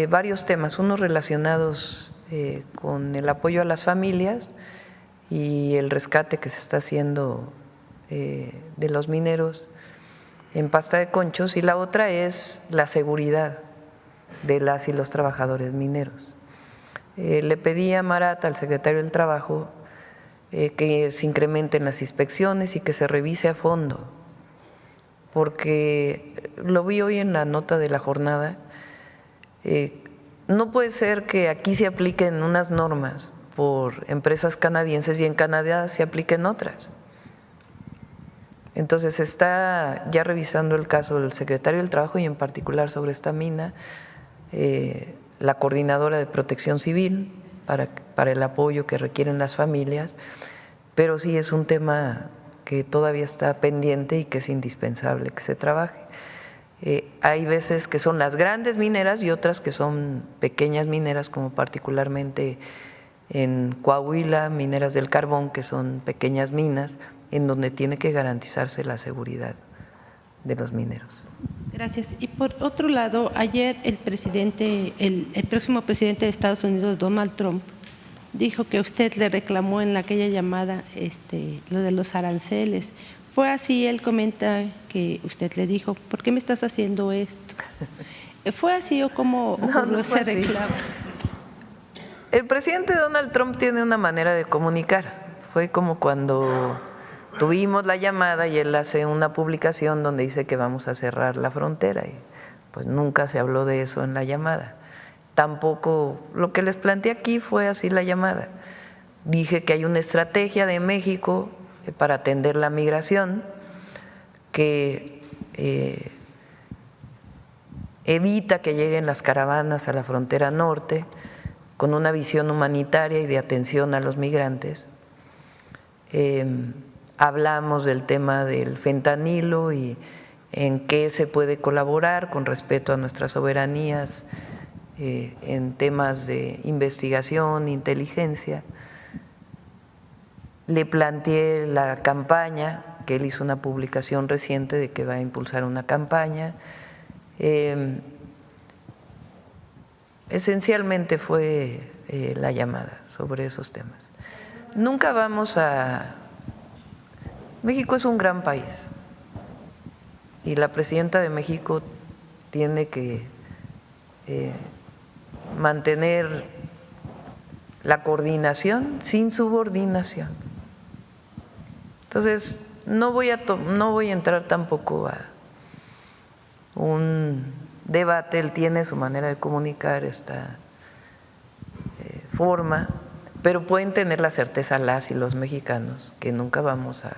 varios temas, unos relacionados con el apoyo a las familias y el rescate que se está haciendo de los mineros en Pasta de Conchos, y la otra es la seguridad de las y los trabajadores mineros. Le pedí a Marat, al secretario del Trabajo, que se incrementen las inspecciones y que se revise a fondo, porque lo vi hoy en la nota de La Jornada. No puede ser que aquí se apliquen unas normas por empresas canadienses y en Canadá se apliquen otras. Entonces está ya revisando el caso del secretario del Trabajo y en particular sobre esta mina, la coordinadora de Protección Civil para el apoyo que requieren las familias, pero sí es un tema que todavía está pendiente y que es indispensable que se trabaje. Hay veces que son las grandes mineras y otras que son pequeñas mineras, como particularmente en Coahuila, Mineras del Carbón, que son pequeñas minas, en donde tiene que garantizarse la seguridad de los mineros. Gracias. Y por otro lado, ayer el próximo presidente de Estados Unidos, Donald Trump, dijo que usted le reclamó en aquella llamada lo de los aranceles. ¿Fue así? Él comenta que usted le dijo, ¿por qué me estás haciendo esto? ¿Fue así o cómo ocurrió ese reclamo? El presidente Donald Trump tiene una manera de comunicar. Fue como cuando tuvimos la llamada y él hace una publicación donde dice que vamos a cerrar la frontera y pues nunca se habló de eso en la llamada. Tampoco lo que les planteé aquí fue así la llamada. Dije que hay una estrategia de México para atender la migración que evita que lleguen las caravanas a la frontera norte con una visión humanitaria y de atención a los migrantes. Hablamos del tema del fentanilo y en qué se puede colaborar con respeto a nuestras soberanías en temas de investigación, inteligencia. le planteé la campaña, que él hizo una publicación reciente de que va a impulsar una campaña. Esencialmente fue la llamada sobre esos temas. Nunca vamos a… México es un gran país y la presidenta de México tiene que mantener la coordinación sin subordinación. Entonces, no voy a entrar tampoco a un debate, él tiene su manera de comunicar esta forma, pero pueden tener la certeza las y los mexicanos que nunca vamos a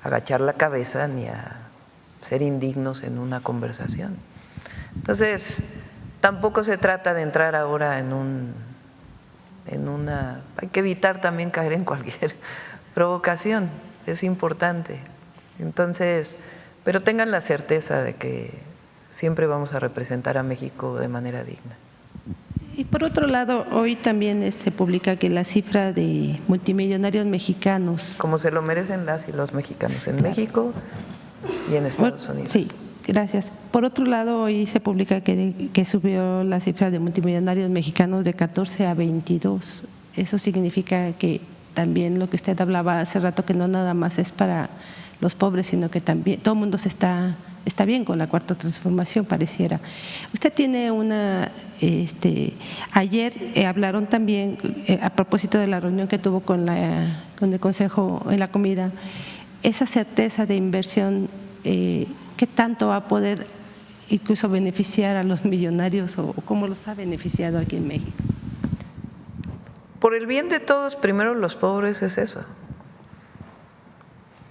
agachar la cabeza ni a ser indignos en una conversación. Entonces, tampoco se trata de entrar ahora en una… Hay que evitar también caer en cualquier provocación, es importante. Entonces, pero tengan la certeza de que siempre vamos a representar a México de manera digna. Y por otro lado, hoy también se publica que la cifra de multimillonarios mexicanos… Como se lo merecen las y los mexicanos en México y en Estados Unidos. Sí, gracias. Por otro lado, hoy se publica que subió la cifra de multimillonarios mexicanos de 14 a 22. Eso significa que también lo que usted hablaba hace rato, que no nada más es para los pobres, sino que también todo el mundo está bien con la cuarta transformación, pareciera. Usted tiene ayer hablaron también, a propósito de la reunión que tuvo con el Consejo en la comida, esa certeza de inversión, ¿qué tanto va a poder incluso beneficiar a los millonarios o cómo los ha beneficiado aquí en México? Por el bien de todos, primero los pobres es eso.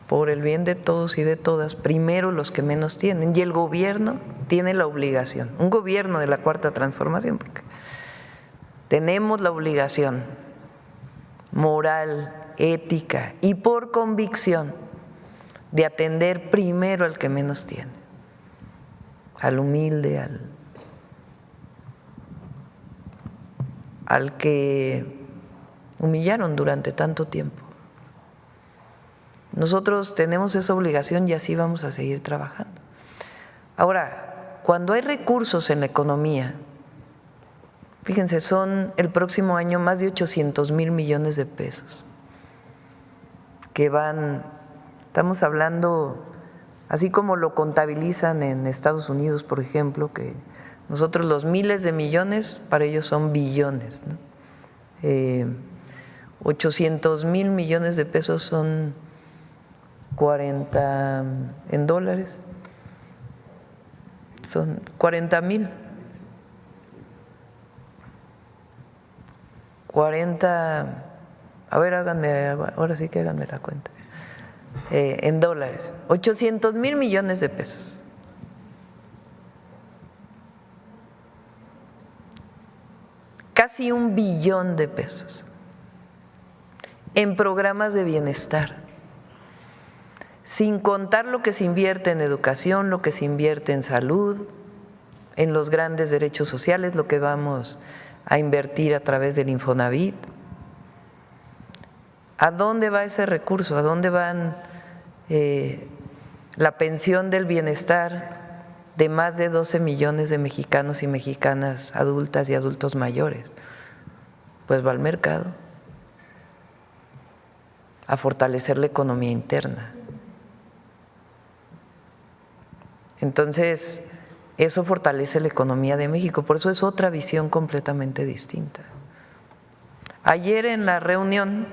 Por el bien de todos y de todas, primero los que menos tienen. Y el gobierno tiene la obligación, un gobierno de la Cuarta Transformación, porque tenemos la obligación moral, ética y por convicción de atender primero al que menos tiene, al humilde, al que humillaron durante tanto tiempo. Nosotros tenemos esa obligación y así vamos a seguir trabajando. Ahora, cuando hay recursos en la economía, fíjense, son el próximo año más de 800,000 millones de pesos que van, estamos hablando, así como lo contabilizan en Estados Unidos, por ejemplo, que nosotros los miles de millones, para ellos son billones, ¿no? 800,000 millones de pesos son 40 en dólares, son 40,000. 40, a ver, ahora sí que háganme la cuenta, en dólares, 800,000 millones de pesos. Casi 1 billón de pesos en programas de bienestar, sin contar lo que se invierte en educación, lo que se invierte en salud, en los grandes derechos sociales, lo que vamos a invertir a través del Infonavit. ¿A dónde va ese recurso? ¿A dónde van la pensión del bienestar de más de 12 millones de mexicanos y mexicanas adultas y adultos mayores? Pues va al mercado, a fortalecer la economía interna. Entonces, eso fortalece la economía de México, por eso es otra visión completamente distinta. Ayer en la reunión,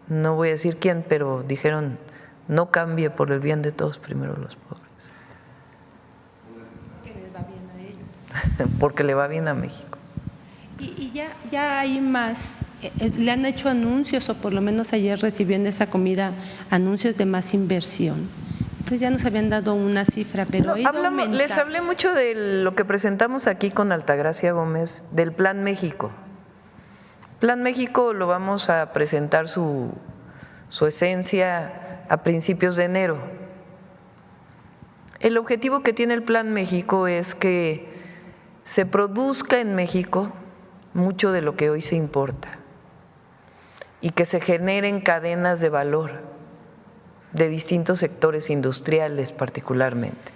no voy a decir quién, pero dijeron, no cambie por el bien de todos, primero los pobres. Que les va bien a ellos. Porque le va bien a México. Y ya hay más, le han hecho anuncios, o por lo menos ayer recibió en esa comida anuncios de más inversión. Entonces ya nos habían dado una cifra, pero no, les hablé mucho de lo que presentamos aquí con Altagracia Gómez, del Plan México. Plan México lo vamos a presentar su esencia a principios de enero. El objetivo que tiene el Plan México es que se produzca en México mucho de lo que hoy se importa y que se generen cadenas de valor de distintos sectores industriales particularmente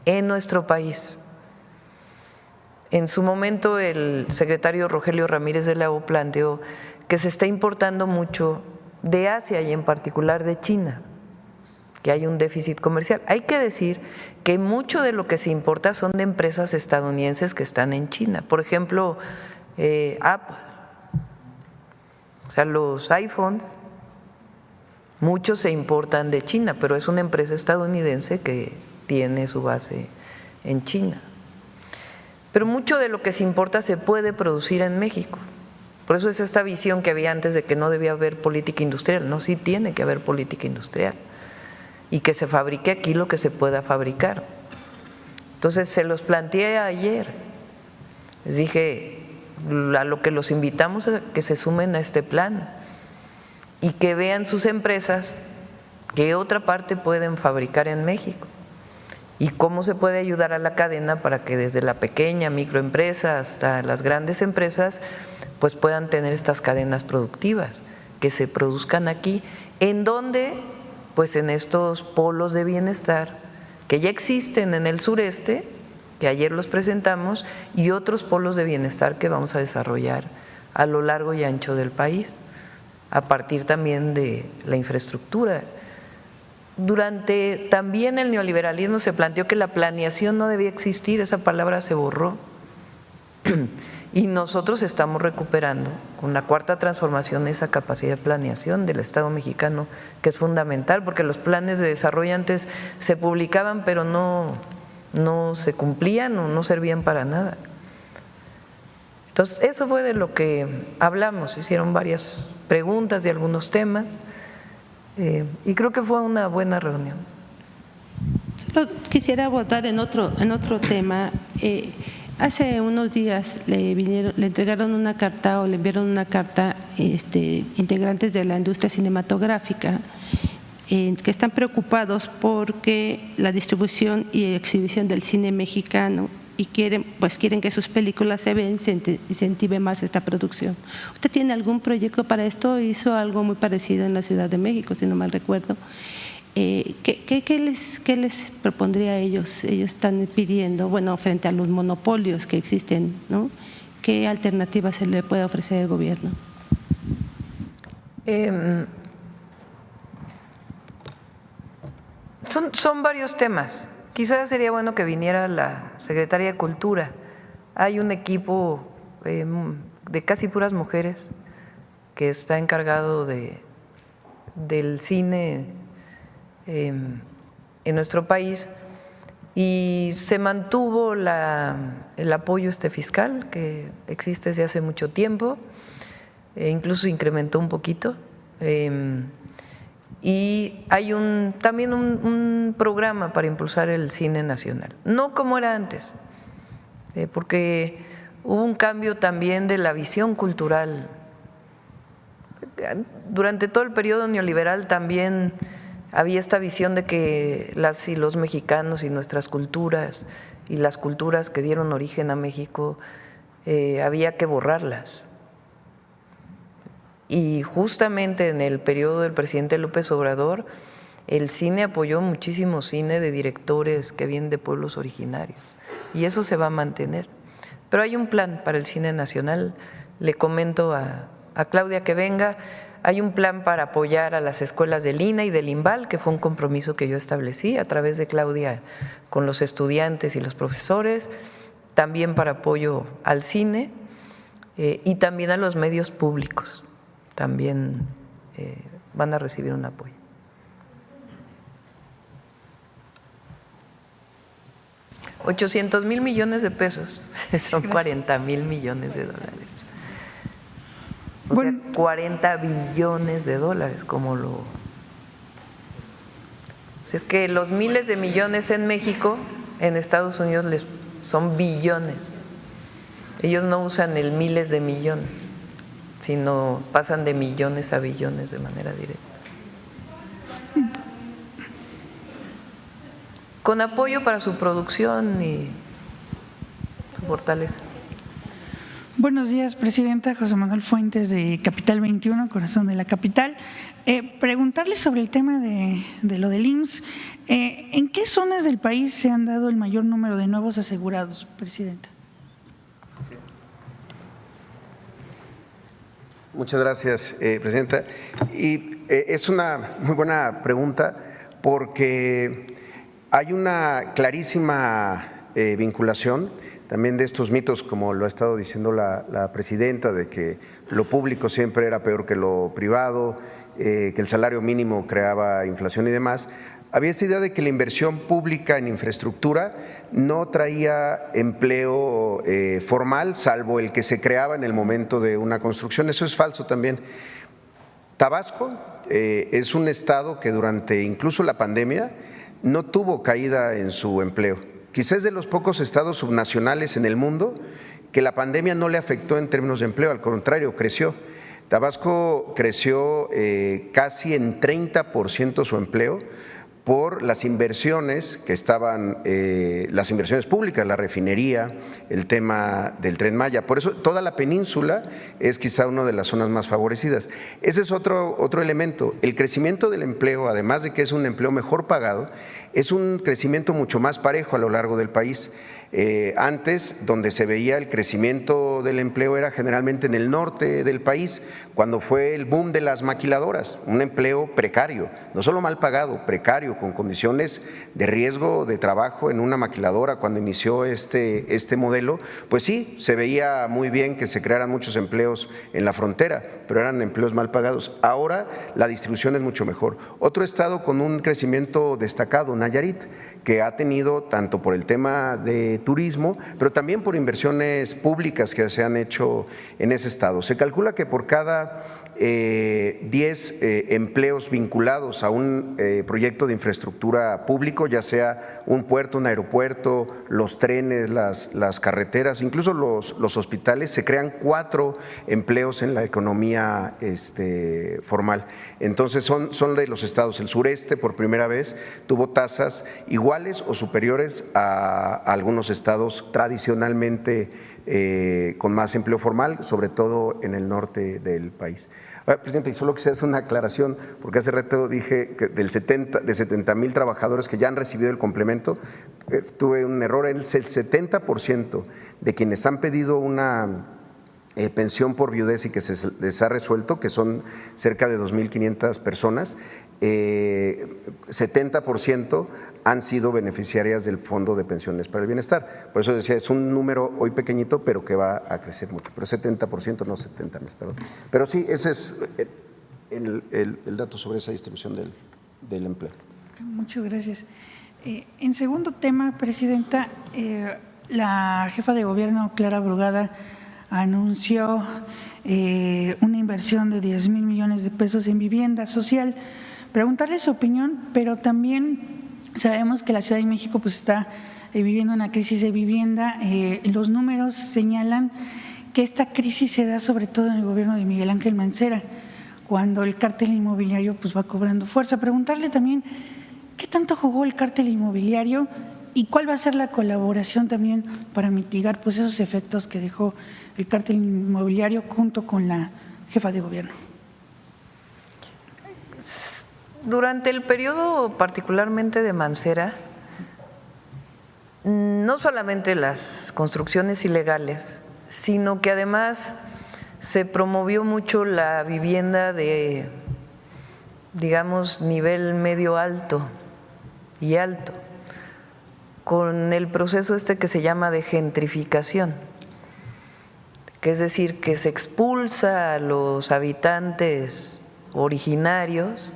en nuestro país. En su momento el secretario Rogelio Ramírez de la O planteó que se está importando mucho de Asia y en particular de China, que hay un déficit comercial. Hay que decir que mucho de lo que se importa son de empresas estadounidenses que están en China. Por ejemplo, Apple, o sea, los iPhones, muchos se importan de China, pero es una empresa estadounidense que tiene su base en China. Pero mucho de lo que se importa se puede producir en México. Por eso es esta visión que había antes de que no debía haber política industrial. No, sí tiene que haber política industrial y que se fabrique aquí lo que se pueda fabricar. Entonces se los planteé ayer, les dije a lo que los invitamos a que se sumen a este plan y que vean sus empresas qué otra parte pueden fabricar en México y cómo se puede ayudar a la cadena para que desde la pequeña microempresa hasta las grandes empresas pues puedan tener estas cadenas productivas que se produzcan aquí, en donde pues en estos polos de bienestar que ya existen en el sureste, que ayer los presentamos, y otros polos de bienestar que vamos a desarrollar a lo largo y ancho del país, a partir también de la infraestructura. Durante también el neoliberalismo se planteó que la planeación no debía existir, esa palabra se borró. Y nosotros estamos recuperando con la cuarta transformación esa capacidad de planeación del Estado mexicano, que es fundamental, porque los planes de desarrollo antes se publicaban pero no se cumplían o no servían para nada. Entonces, eso fue de lo que hablamos, hicieron varias preguntas de algunos temas y creo que fue una buena reunión. Solo quisiera abordar en otro tema. Hace unos días le entregaron una carta o le enviaron una carta integrantes de la industria cinematográfica que están preocupados porque la distribución y exhibición del cine mexicano y quieren que sus películas se vean y se incentive más esta producción. ¿Usted tiene algún proyecto para esto? Hizo algo muy parecido en la Ciudad de México, si no mal recuerdo. ¿Qué les propondría a ellos? Ellos están pidiendo, bueno, frente a los monopolios que existen, ¿no? ¿Qué alternativas se le puede ofrecer al gobierno? Son varios temas. Quizás sería bueno que viniera la Secretaría de Cultura. Hay un equipo de casi puras mujeres que está encargado del cine en nuestro país y se mantuvo el apoyo fiscal que existe desde hace mucho tiempo, incluso incrementó un poquito. Y hay también un programa para impulsar el cine nacional, no como era antes, porque hubo un cambio también de la visión cultural. Durante todo el periodo neoliberal también había esta visión de que las y los mexicanos y nuestras culturas y las culturas que dieron origen a México había que borrarlas. Y justamente en el periodo del presidente López Obrador, el cine apoyó muchísimo cine de directores que vienen de pueblos originarios y eso se va a mantener. Pero hay un plan para el cine nacional, le comento a Claudia que venga, hay un plan para apoyar a las escuelas del INA y del INVAL, que fue un compromiso que yo establecí a través de Claudia con los estudiantes y los profesores, también para apoyo al cine y también a los medios públicos. También van a recibir un apoyo. $800,000 millones de pesos, son 40,000 millones de dólares. O sea, 40 billones de dólares, como lo… O sea, es que los miles de millones en México, en Estados Unidos son billones. Ellos no usan el miles de millones, sino pasan de millones a billones de manera directa. Con apoyo para su producción y su fortaleza. Buenos días, presidenta. José Manuel Fuentes, de Capital 21, corazón de la capital. Preguntarle sobre el tema de lo del IMSS. ¿En qué zonas del país se han dado el mayor número de nuevos asegurados, presidenta? Muchas gracias, presidenta. Y es una muy buena pregunta porque hay una clarísima vinculación también de estos mitos, como lo ha estado diciendo la presidenta, de que lo público siempre era peor que lo privado, que el salario mínimo creaba inflación y demás. Había esta idea de que la inversión pública en infraestructura no traía empleo formal, salvo el que se creaba en el momento de una construcción. Eso es falso también. Tabasco es un estado que durante incluso la pandemia no tuvo caída en su empleo. Quizás es de los pocos estados subnacionales en el mundo que la pandemia no le afectó en términos de empleo, al contrario, creció. Tabasco creció casi en 30% su empleo por las inversiones que estaban, las inversiones públicas, la refinería, el tema del Tren Maya. Por eso toda la península es quizá una de las zonas más favorecidas. Ese es otro elemento. El crecimiento del empleo, además de que es un empleo mejor pagado, es un crecimiento mucho más parejo a lo largo del país. Antes, donde se veía el crecimiento del empleo era generalmente en el norte del país, cuando fue el boom de las maquiladoras, un empleo precario, no solo mal pagado, precario, con condiciones de riesgo de trabajo en una maquiladora. Cuando inició este modelo, pues sí, se veía muy bien que se crearan muchos empleos en la frontera, pero eran empleos mal pagados. Ahora la distribución es mucho mejor. Otro estado con un crecimiento destacado, Nayarit, que ha tenido, tanto por el tema de turismo, pero también por inversiones públicas que se han hecho en ese estado. Se calcula que por cada 10 empleos vinculados a un proyecto de infraestructura público, ya sea un puerto, un aeropuerto, los trenes, las carreteras, incluso los hospitales, se crean 4 empleos en la economía formal. Entonces son de los estados. El sureste por primera vez tuvo tasas iguales o superiores a algunos estados tradicionalmente con más empleo formal, sobre todo en el norte del país. Presidente, y solo quisiera hacer una aclaración, porque hace rato dije que de 70,000 trabajadores que ya han recibido el complemento, tuve un error. El 70% de quienes han pedido una pensión por viudez y que se les ha resuelto, que son cerca de 2,500 personas, 70% han sido beneficiarias del Fondo de Pensiones para el Bienestar. Por eso decía, es un número hoy pequeñito, pero que va a crecer mucho. Pero 70%, no 70,000, perdón. Pero sí, ese es el dato sobre esa distribución del empleo. Muchas gracias. En segundo tema, presidenta, la jefa de gobierno, Clara Brugada, anunció una inversión de 10,000 millones de pesos en vivienda social. Preguntarle su opinión, pero también sabemos que la Ciudad de México pues está viviendo una crisis de vivienda. Los números señalan que esta crisis se da sobre todo en el gobierno de Miguel Ángel Mancera, cuando el cártel inmobiliario pues va cobrando fuerza. Preguntarle también qué tanto jugó el cártel inmobiliario y cuál va a ser la colaboración también para mitigar pues esos efectos que dejó el cártel inmobiliario junto con la jefa de gobierno. Durante el periodo particularmente de Mancera, no solamente las construcciones ilegales, sino que además se promovió mucho la vivienda de, digamos, nivel medio alto y alto, con el proceso que se llama de gentrificación, que es decir, que se expulsa a los habitantes originarios,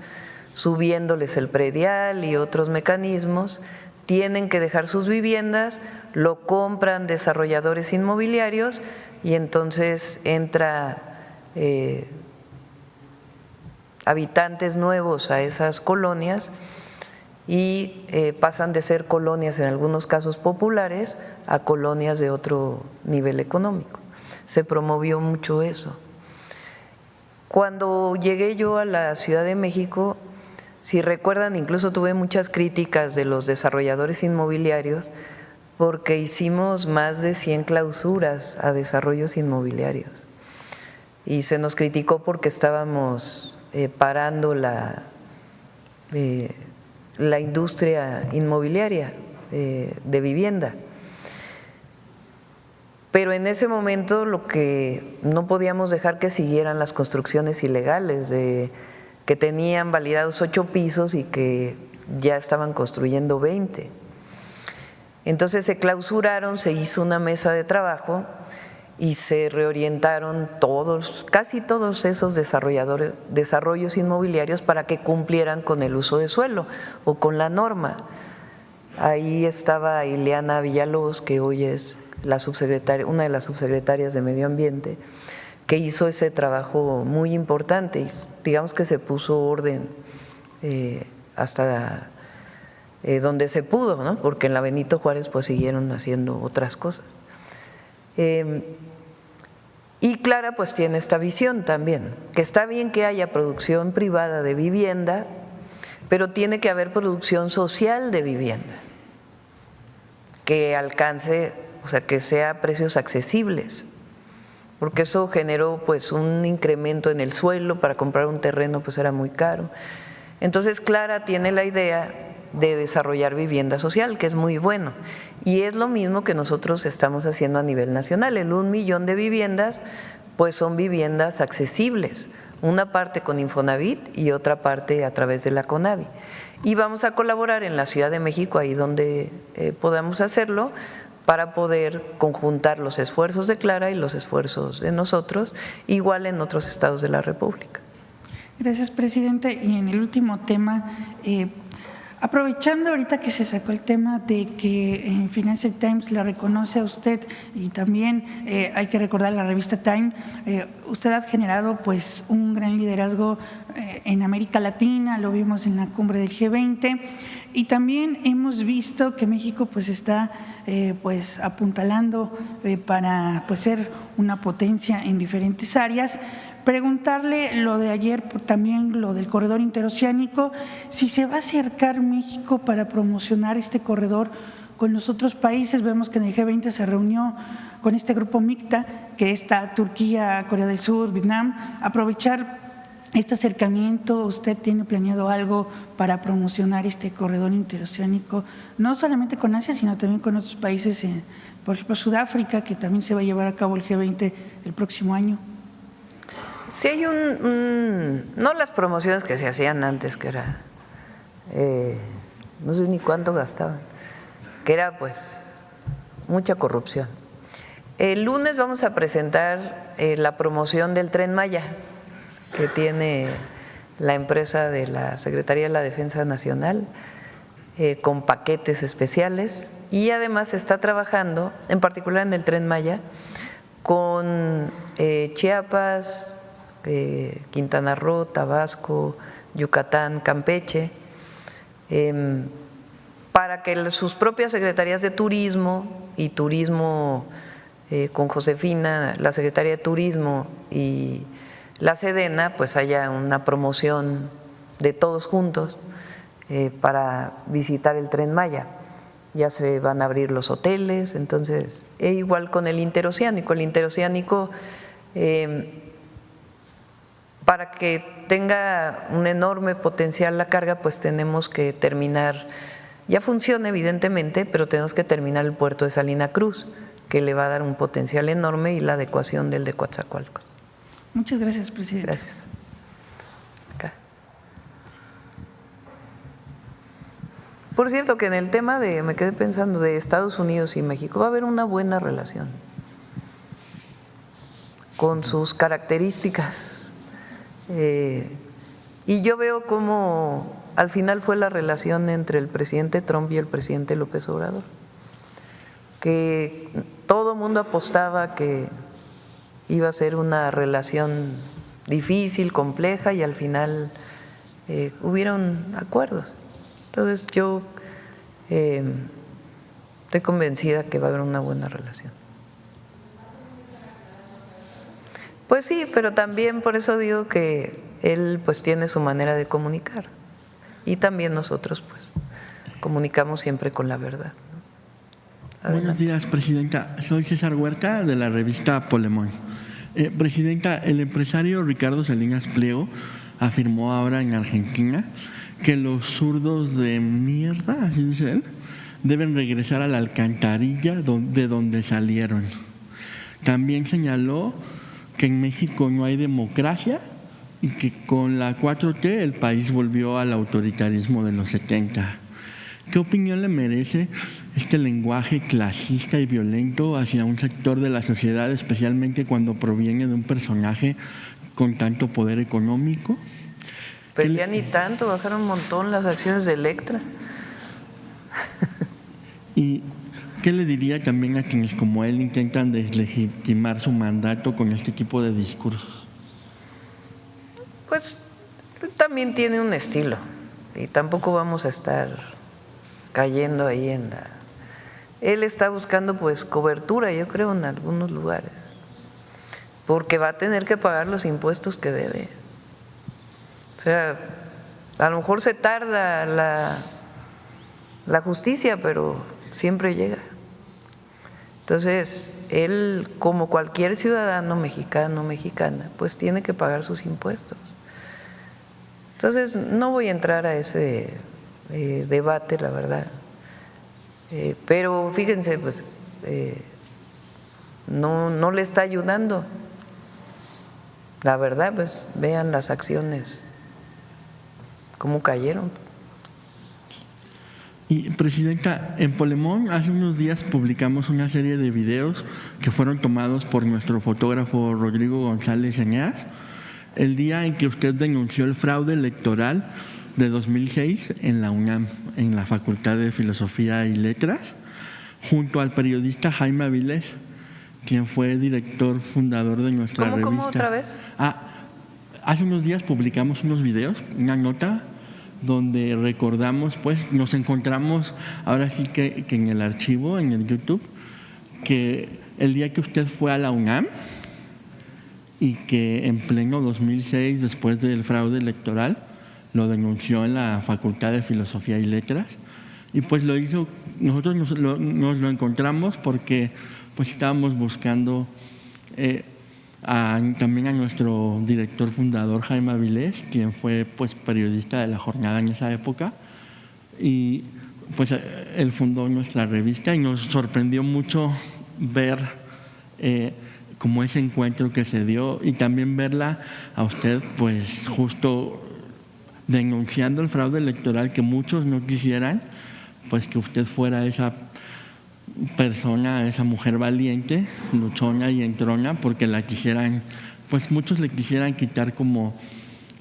subiéndoles el predial y otros mecanismos, tienen que dejar sus viviendas, lo compran desarrolladores inmobiliarios y entonces entra habitantes nuevos a esas colonias y pasan de ser colonias en algunos casos populares a colonias de otro nivel económico. Se promovió mucho eso. Cuando llegué yo a la Ciudad de México, si recuerdan, incluso tuve muchas críticas de los desarrolladores inmobiliarios porque hicimos más de 100 clausuras a desarrollos inmobiliarios y se nos criticó porque estábamos parando la industria inmobiliaria de vivienda. Pero en ese momento lo que no podíamos dejar que siguieran las construcciones ilegales, que tenían validados 8 pisos y que ya estaban construyendo 20. Entonces se clausuraron, se hizo una mesa de trabajo y se reorientaron casi todos esos desarrollos inmobiliarios para que cumplieran con el uso de suelo o con la norma. Ahí estaba Ileana Villalobos, que hoy es una de las subsecretarias de Medio Ambiente, que hizo ese trabajo muy importante y digamos que se puso orden hasta donde se pudo, ¿no? Porque en la Benito Juárez pues siguieron haciendo otras cosas. Y Clara pues tiene esta visión también, que está bien que haya producción privada de vivienda, pero tiene que haber producción social de vivienda, que alcance, o sea, que sea a precios accesibles, porque eso generó pues un incremento en el suelo. Para comprar un terreno pues era muy caro. Entonces Clara tiene la idea de desarrollar vivienda social, que es muy bueno, y es lo mismo que nosotros estamos haciendo a nivel nacional. El 1 millón de viviendas pues son viviendas accesibles, una parte con Infonavit y otra parte a través de la CONAVI, y vamos a colaborar en la Ciudad de México, ahí donde podamos hacerlo, para poder conjuntar los esfuerzos de Clara y los esfuerzos de nosotros, igual en otros estados de la República. Gracias, presidente. Y en el último tema, aprovechando ahorita que se sacó el tema de que en Financial Times la reconoce a usted, y también hay que recordar la revista Time, usted ha generado pues un gran liderazgo en América Latina, lo vimos en la cumbre del G20, y también hemos visto que México pues está pues apuntalando para pues ser una potencia en diferentes áreas. Preguntarle lo de ayer, también lo del corredor interoceánico, si se va a acercar México para promocionar este corredor con los otros países. Vemos que en el G20 se reunió con este grupo MICTA, que está Turquía, Corea del Sur, Vietnam. Aprovechar este acercamiento, ¿usted tiene planeado algo para promocionar este corredor interoceánico, no solamente con Asia, sino también con otros países, por ejemplo Sudáfrica, que también se va a llevar a cabo el G20 el próximo año? Sí hay no las promociones que se hacían antes, que era, no sé ni cuánto gastaban, que era pues mucha corrupción. El lunes vamos a presentar la promoción del Tren Maya, que tiene la empresa de la Secretaría de la Defensa Nacional, con paquetes especiales, y además se está trabajando, en particular en el Tren Maya, con Chiapas, Quintana Roo, Tabasco, Yucatán, Campeche, para que sus propias secretarías de turismo y turismo con Josefina, la Secretaría de Turismo y la Sedena, pues haya una promoción de todos juntos para visitar el Tren Maya. Ya se van a abrir los hoteles, entonces, igual con el interoceánico. El interoceánico, para que tenga un enorme potencial la carga, pues tenemos que terminar, ya funciona evidentemente, pero tenemos que terminar el puerto de Salina Cruz, que le va a dar un potencial enorme, y la adecuación del de Coatzacoalcos. Muchas gracias, presidente. Gracias. Acá. Por cierto, que en el tema me quedé pensando, de Estados Unidos y México, va a haber una buena relación con sus características. Y yo veo cómo al final fue la relación entre el presidente Trump y el presidente López Obrador, que todo el mundo apostaba que iba a ser una relación difícil, compleja, y al final hubieron acuerdos. Entonces yo estoy convencida que va a haber una buena relación. Pues sí, pero también por eso digo que él pues tiene su manera de comunicar, y también nosotros pues comunicamos siempre con la verdad, ¿no? Buenos días, Presidenta. Soy César Huerta, de la revista Polemón. Presidenta, el empresario Ricardo Salinas Pliego afirmó ahora en Argentina que los zurdos de mierda, así dice él, deben regresar a la alcantarilla de donde salieron. También señaló que en México no hay democracia y que con la 4T el país volvió al autoritarismo de los 70. ¿Qué opinión le merece este lenguaje clasista y violento hacia un sector de la sociedad, especialmente cuando proviene de un personaje con tanto poder económico? Pues ya ni tanto, bajaron un montón las acciones de Electra. ¿Y qué le diría también a quienes como él intentan deslegitimar su mandato con este tipo de discursos? Pues él también tiene un estilo y tampoco vamos a estar cayendo ahí en la… Él está buscando pues cobertura, yo creo, en algunos lugares, porque va a tener que pagar los impuestos que debe. O sea, a lo mejor se tarda la justicia, pero siempre llega. Entonces, él, como cualquier ciudadano mexicano o mexicana, pues tiene que pagar sus impuestos. Entonces, no voy a entrar a ese debate, la verdad. Pero fíjense, pues no le está ayudando. La verdad, pues vean las acciones, cómo cayeron. Y, Presidenta, en Polemón hace unos días publicamos una serie de videos que fueron tomados por nuestro fotógrafo Rodrigo González Eñaz el día en que usted denunció el fraude electoral de 2006 en la UNAM, en la Facultad de Filosofía y Letras, junto al periodista Jaime Avilés, quien fue director fundador de nuestra revista. ¿Cómo otra vez? Hace unos días publicamos unos videos, una nota donde recordamos, pues nos encontramos ahora sí que en el archivo, en el YouTube, que el día que usted fue a la UNAM y que en pleno 2006, después del fraude electoral, lo denunció en la Facultad de Filosofía y Letras, y pues lo hizo, nosotros nos lo encontramos porque pues estábamos buscando también a nuestro director fundador Jaime Avilés, quien fue pues periodista de La Jornada en esa época, y pues él fundó nuestra revista y nos sorprendió mucho ver como ese encuentro que se dio y también verla a usted pues justo denunciando el fraude electoral, que muchos no quisieran, pues que usted fuera esa persona, esa mujer valiente, luchona y entrona, porque la quisieran, pues muchos le quisieran quitar como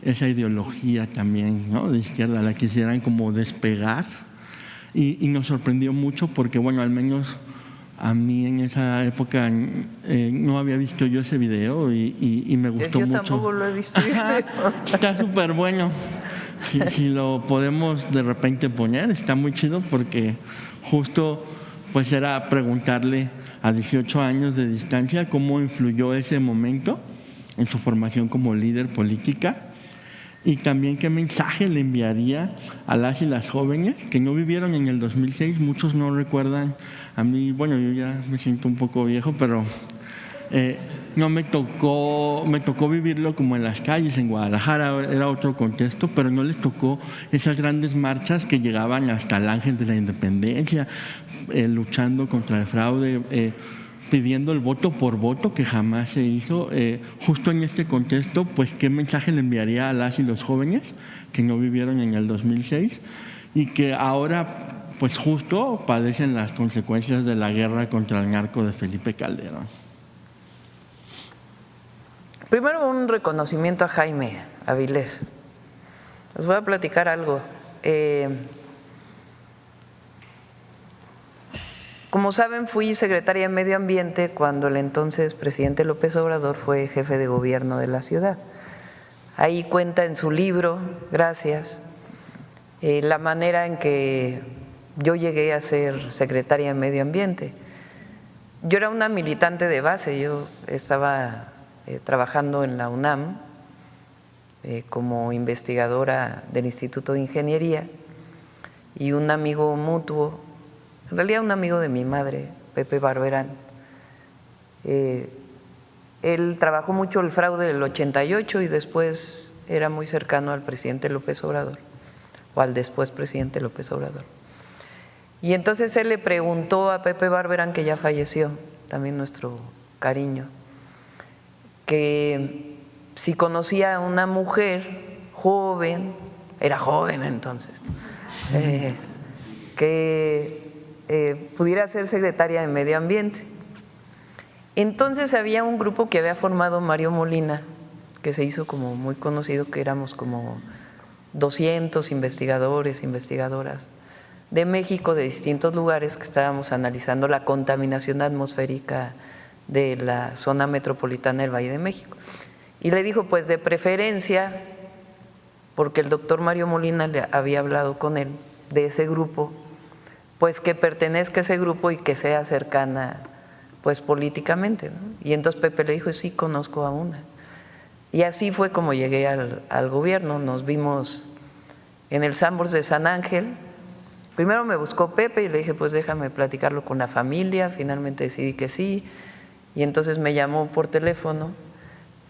esa ideología también, ¿no?, de izquierda, la quisieran como despegar, y nos sorprendió mucho porque, bueno, al menos a mí en esa época no había visto yo ese video y me gustó mucho. Yo tampoco lo he visto. Está súper bueno. Si lo podemos de repente poner, está muy chido porque justo pues era preguntarle a 18 años de distancia cómo influyó ese momento en su formación como líder política y también qué mensaje le enviaría a las y las jóvenes que no vivieron en el 2006. Muchos no recuerdan. A mí, bueno, yo ya me siento un poco viejo, pero no me tocó vivirlo como en las calles, en Guadalajara era otro contexto, pero no les tocó esas grandes marchas que llegaban hasta el Ángel de la Independencia, luchando contra el fraude, pidiendo el voto por voto, que jamás se hizo. Justo en este contexto, pues, ¿qué mensaje le enviaría a las y los jóvenes que no vivieron en el 2006 y que ahora, pues, justo padecen las consecuencias de la guerra contra el narco de Felipe Calderón? Primero, un reconocimiento a Jaime Avilés. Les voy a platicar algo. Como saben, fui secretaria de Medio Ambiente cuando el entonces presidente López Obrador fue jefe de gobierno de la ciudad. Ahí cuenta en su libro, gracias, la manera en que yo llegué a ser secretaria de Medio Ambiente. Yo era una militante de base, yo estaba trabajando en la UNAM como investigadora del Instituto de Ingeniería y un amigo mutuo en realidad un amigo de mi madre, Pepe Barberán. Él trabajó mucho el fraude del 88 y después era muy cercano al presidente López Obrador, o al después presidente López Obrador. Y entonces él le preguntó a Pepe Barberán, que ya falleció, también nuestro cariño, que si conocía a una mujer joven, era joven entonces, que pudiera ser secretaria de Medio Ambiente. Entonces había un grupo que había formado Mario Molina, que se hizo como muy conocido, que éramos como 200 investigadores, investigadoras de México, de distintos lugares, que estábamos analizando la contaminación atmosférica de la zona metropolitana del Valle de México. Y le dijo, pues de preferencia, porque el doctor Mario Molina le había hablado con él de ese grupo, pues que pertenezca a ese grupo y que sea cercana pues políticamente, ¿no? Y entonces Pepe le dijo, sí, conozco a una. Y así fue como llegué al gobierno. Nos vimos en el Sanborns de San Ángel. Primero me buscó Pepe y le dije, pues déjame platicarlo con la familia. Finalmente decidí que sí. Y entonces me llamó por teléfono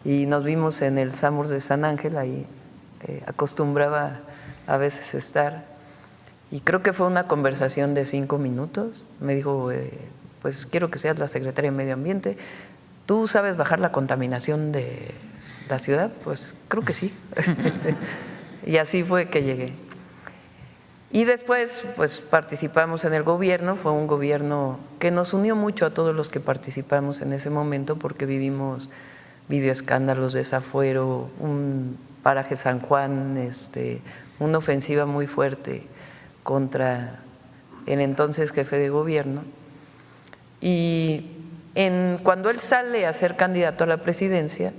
y nos vimos en el Sanborns de San Ángel. Ahí acostumbraba a veces estar. Y creo que fue una conversación de 5 minutos. Me dijo, pues quiero que seas la secretaria de Medio Ambiente. ¿Tú sabes bajar la contaminación de la ciudad? Pues creo que sí. Y así fue que llegué. Y después pues participamos en el gobierno. Fue un gobierno que nos unió mucho a todos los que participamos en ese momento, porque vivimos videoescándalos, desafuero, un paraje San Juan, una ofensiva muy fuerte contra el entonces jefe de gobierno. Y cuando él sale a ser candidato a la presidencia,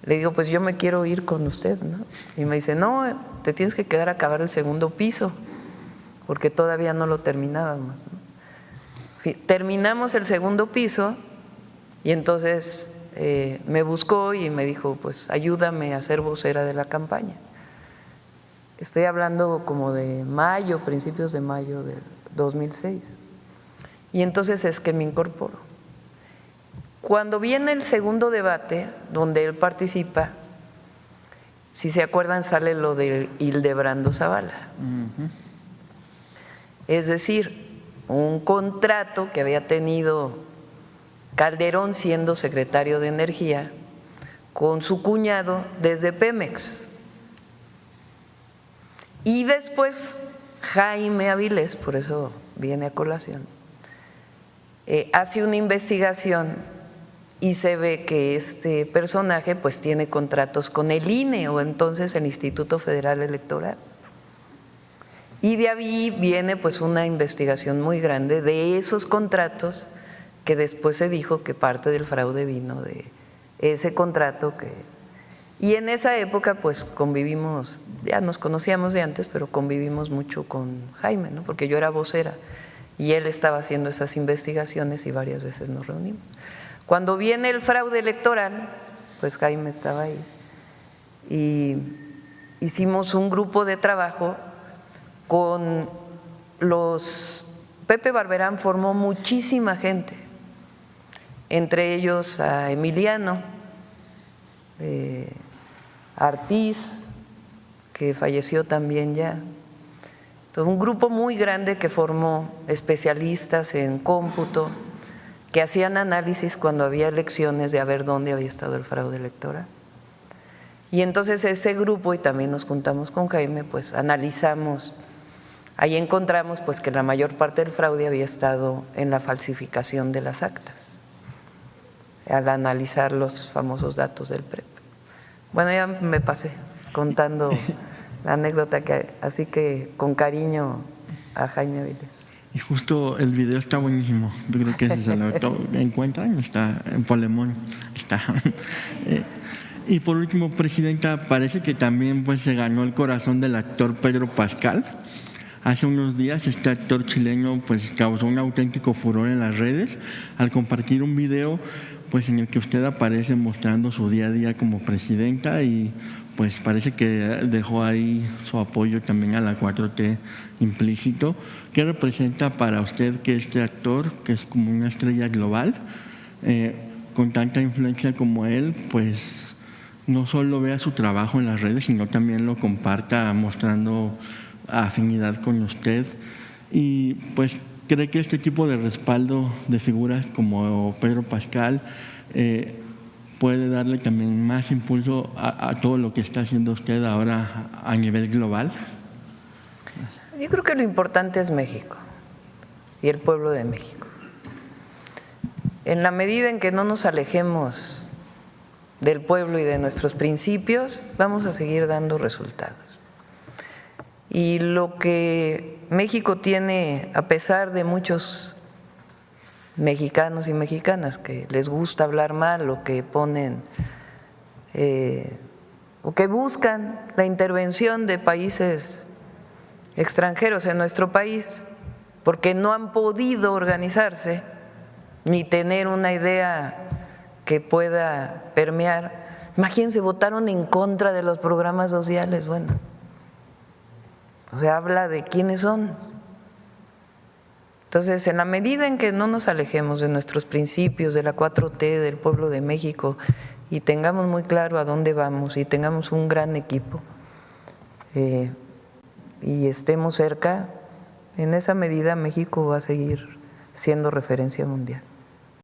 le digo, pues yo me quiero ir con usted, ¿no? Y me dice, no, te tienes que quedar a acabar el segundo piso, porque todavía no lo terminábamos, ¿no? Terminamos el segundo piso y entonces me buscó y me dijo, pues ayúdame a ser vocera de la campaña. Estoy hablando como de mayo, principios de mayo del 2006. Y entonces es que me incorporo. Cuando viene el segundo debate, donde él participa, si se acuerdan, sale lo de Hildebrando Zavala. Es decir, un contrato que había tenido Calderón siendo secretario de Energía con su cuñado desde Pemex. Y después Jaime Avilés, por eso viene a colación, hace una investigación y se ve que este personaje pues tiene contratos con el INE, o entonces el Instituto Federal Electoral. Y de ahí viene pues una investigación muy grande de esos contratos, que después se dijo que parte del fraude vino de ese contrato y en esa época pues convivimos, ya nos conocíamos de antes, pero convivimos mucho con Jaime, ¿no? Porque yo era vocera y él estaba haciendo esas investigaciones y varias veces nos reunimos. Cuando viene el fraude electoral, pues Jaime estaba ahí y hicimos un grupo de trabajo con Pepe Barberán formó muchísima gente, entre ellos a Emiliano Artiz, que falleció también ya. Todo un grupo muy grande que formó especialistas en cómputo, que hacían análisis cuando había elecciones de a ver dónde había estado el fraude electoral. Y entonces ese grupo, y también nos juntamos con Jaime, pues analizamos, ahí encontramos pues que la mayor parte del fraude había estado en la falsificación de las actas, al analizar los famosos datos del PREP. Bueno, ya me pasé contando la anécdota, así que con cariño a Jaime Avilés. Y justo el video está buenísimo. Yo creo que ese se lo encuentran, está en Polemón. Está. Y por último, Presidenta, parece que también pues se ganó el corazón del actor Pedro Pascal. Hace unos días este actor chileno pues causó un auténtico furor en las redes al compartir un video pues en el que usted aparece mostrando su día a día como presidenta y pues parece que dejó ahí su apoyo también a la 4T implícito. ¿Qué representa para usted que este actor, que es como una estrella global, con tanta influencia como él, pues no solo vea su trabajo en las redes, sino también lo comparta mostrando afinidad con usted? Y pues cree que este tipo de respaldo de figuras como Pedro Pascal puede darle también más impulso a todo lo que está haciendo usted ahora a nivel global. Yo creo que lo importante es México y el pueblo de México. En la medida en que no nos alejemos del pueblo y de nuestros principios, vamos a seguir dando resultados. Y lo que México tiene, a pesar de muchos mexicanos y mexicanas que les gusta hablar mal o que ponen o que buscan la intervención de países extranjeros en nuestro país, porque no han podido organizarse ni tener una idea que pueda permear. Imagínense, votaron en contra de los programas sociales. Bueno, o sea, habla de quiénes son. Entonces, en la medida en que no nos alejemos de nuestros principios, de la 4T, del pueblo de México, y tengamos muy claro a dónde vamos y tengamos un gran equipo y estemos cerca, en esa medida México va a seguir siendo referencia mundial.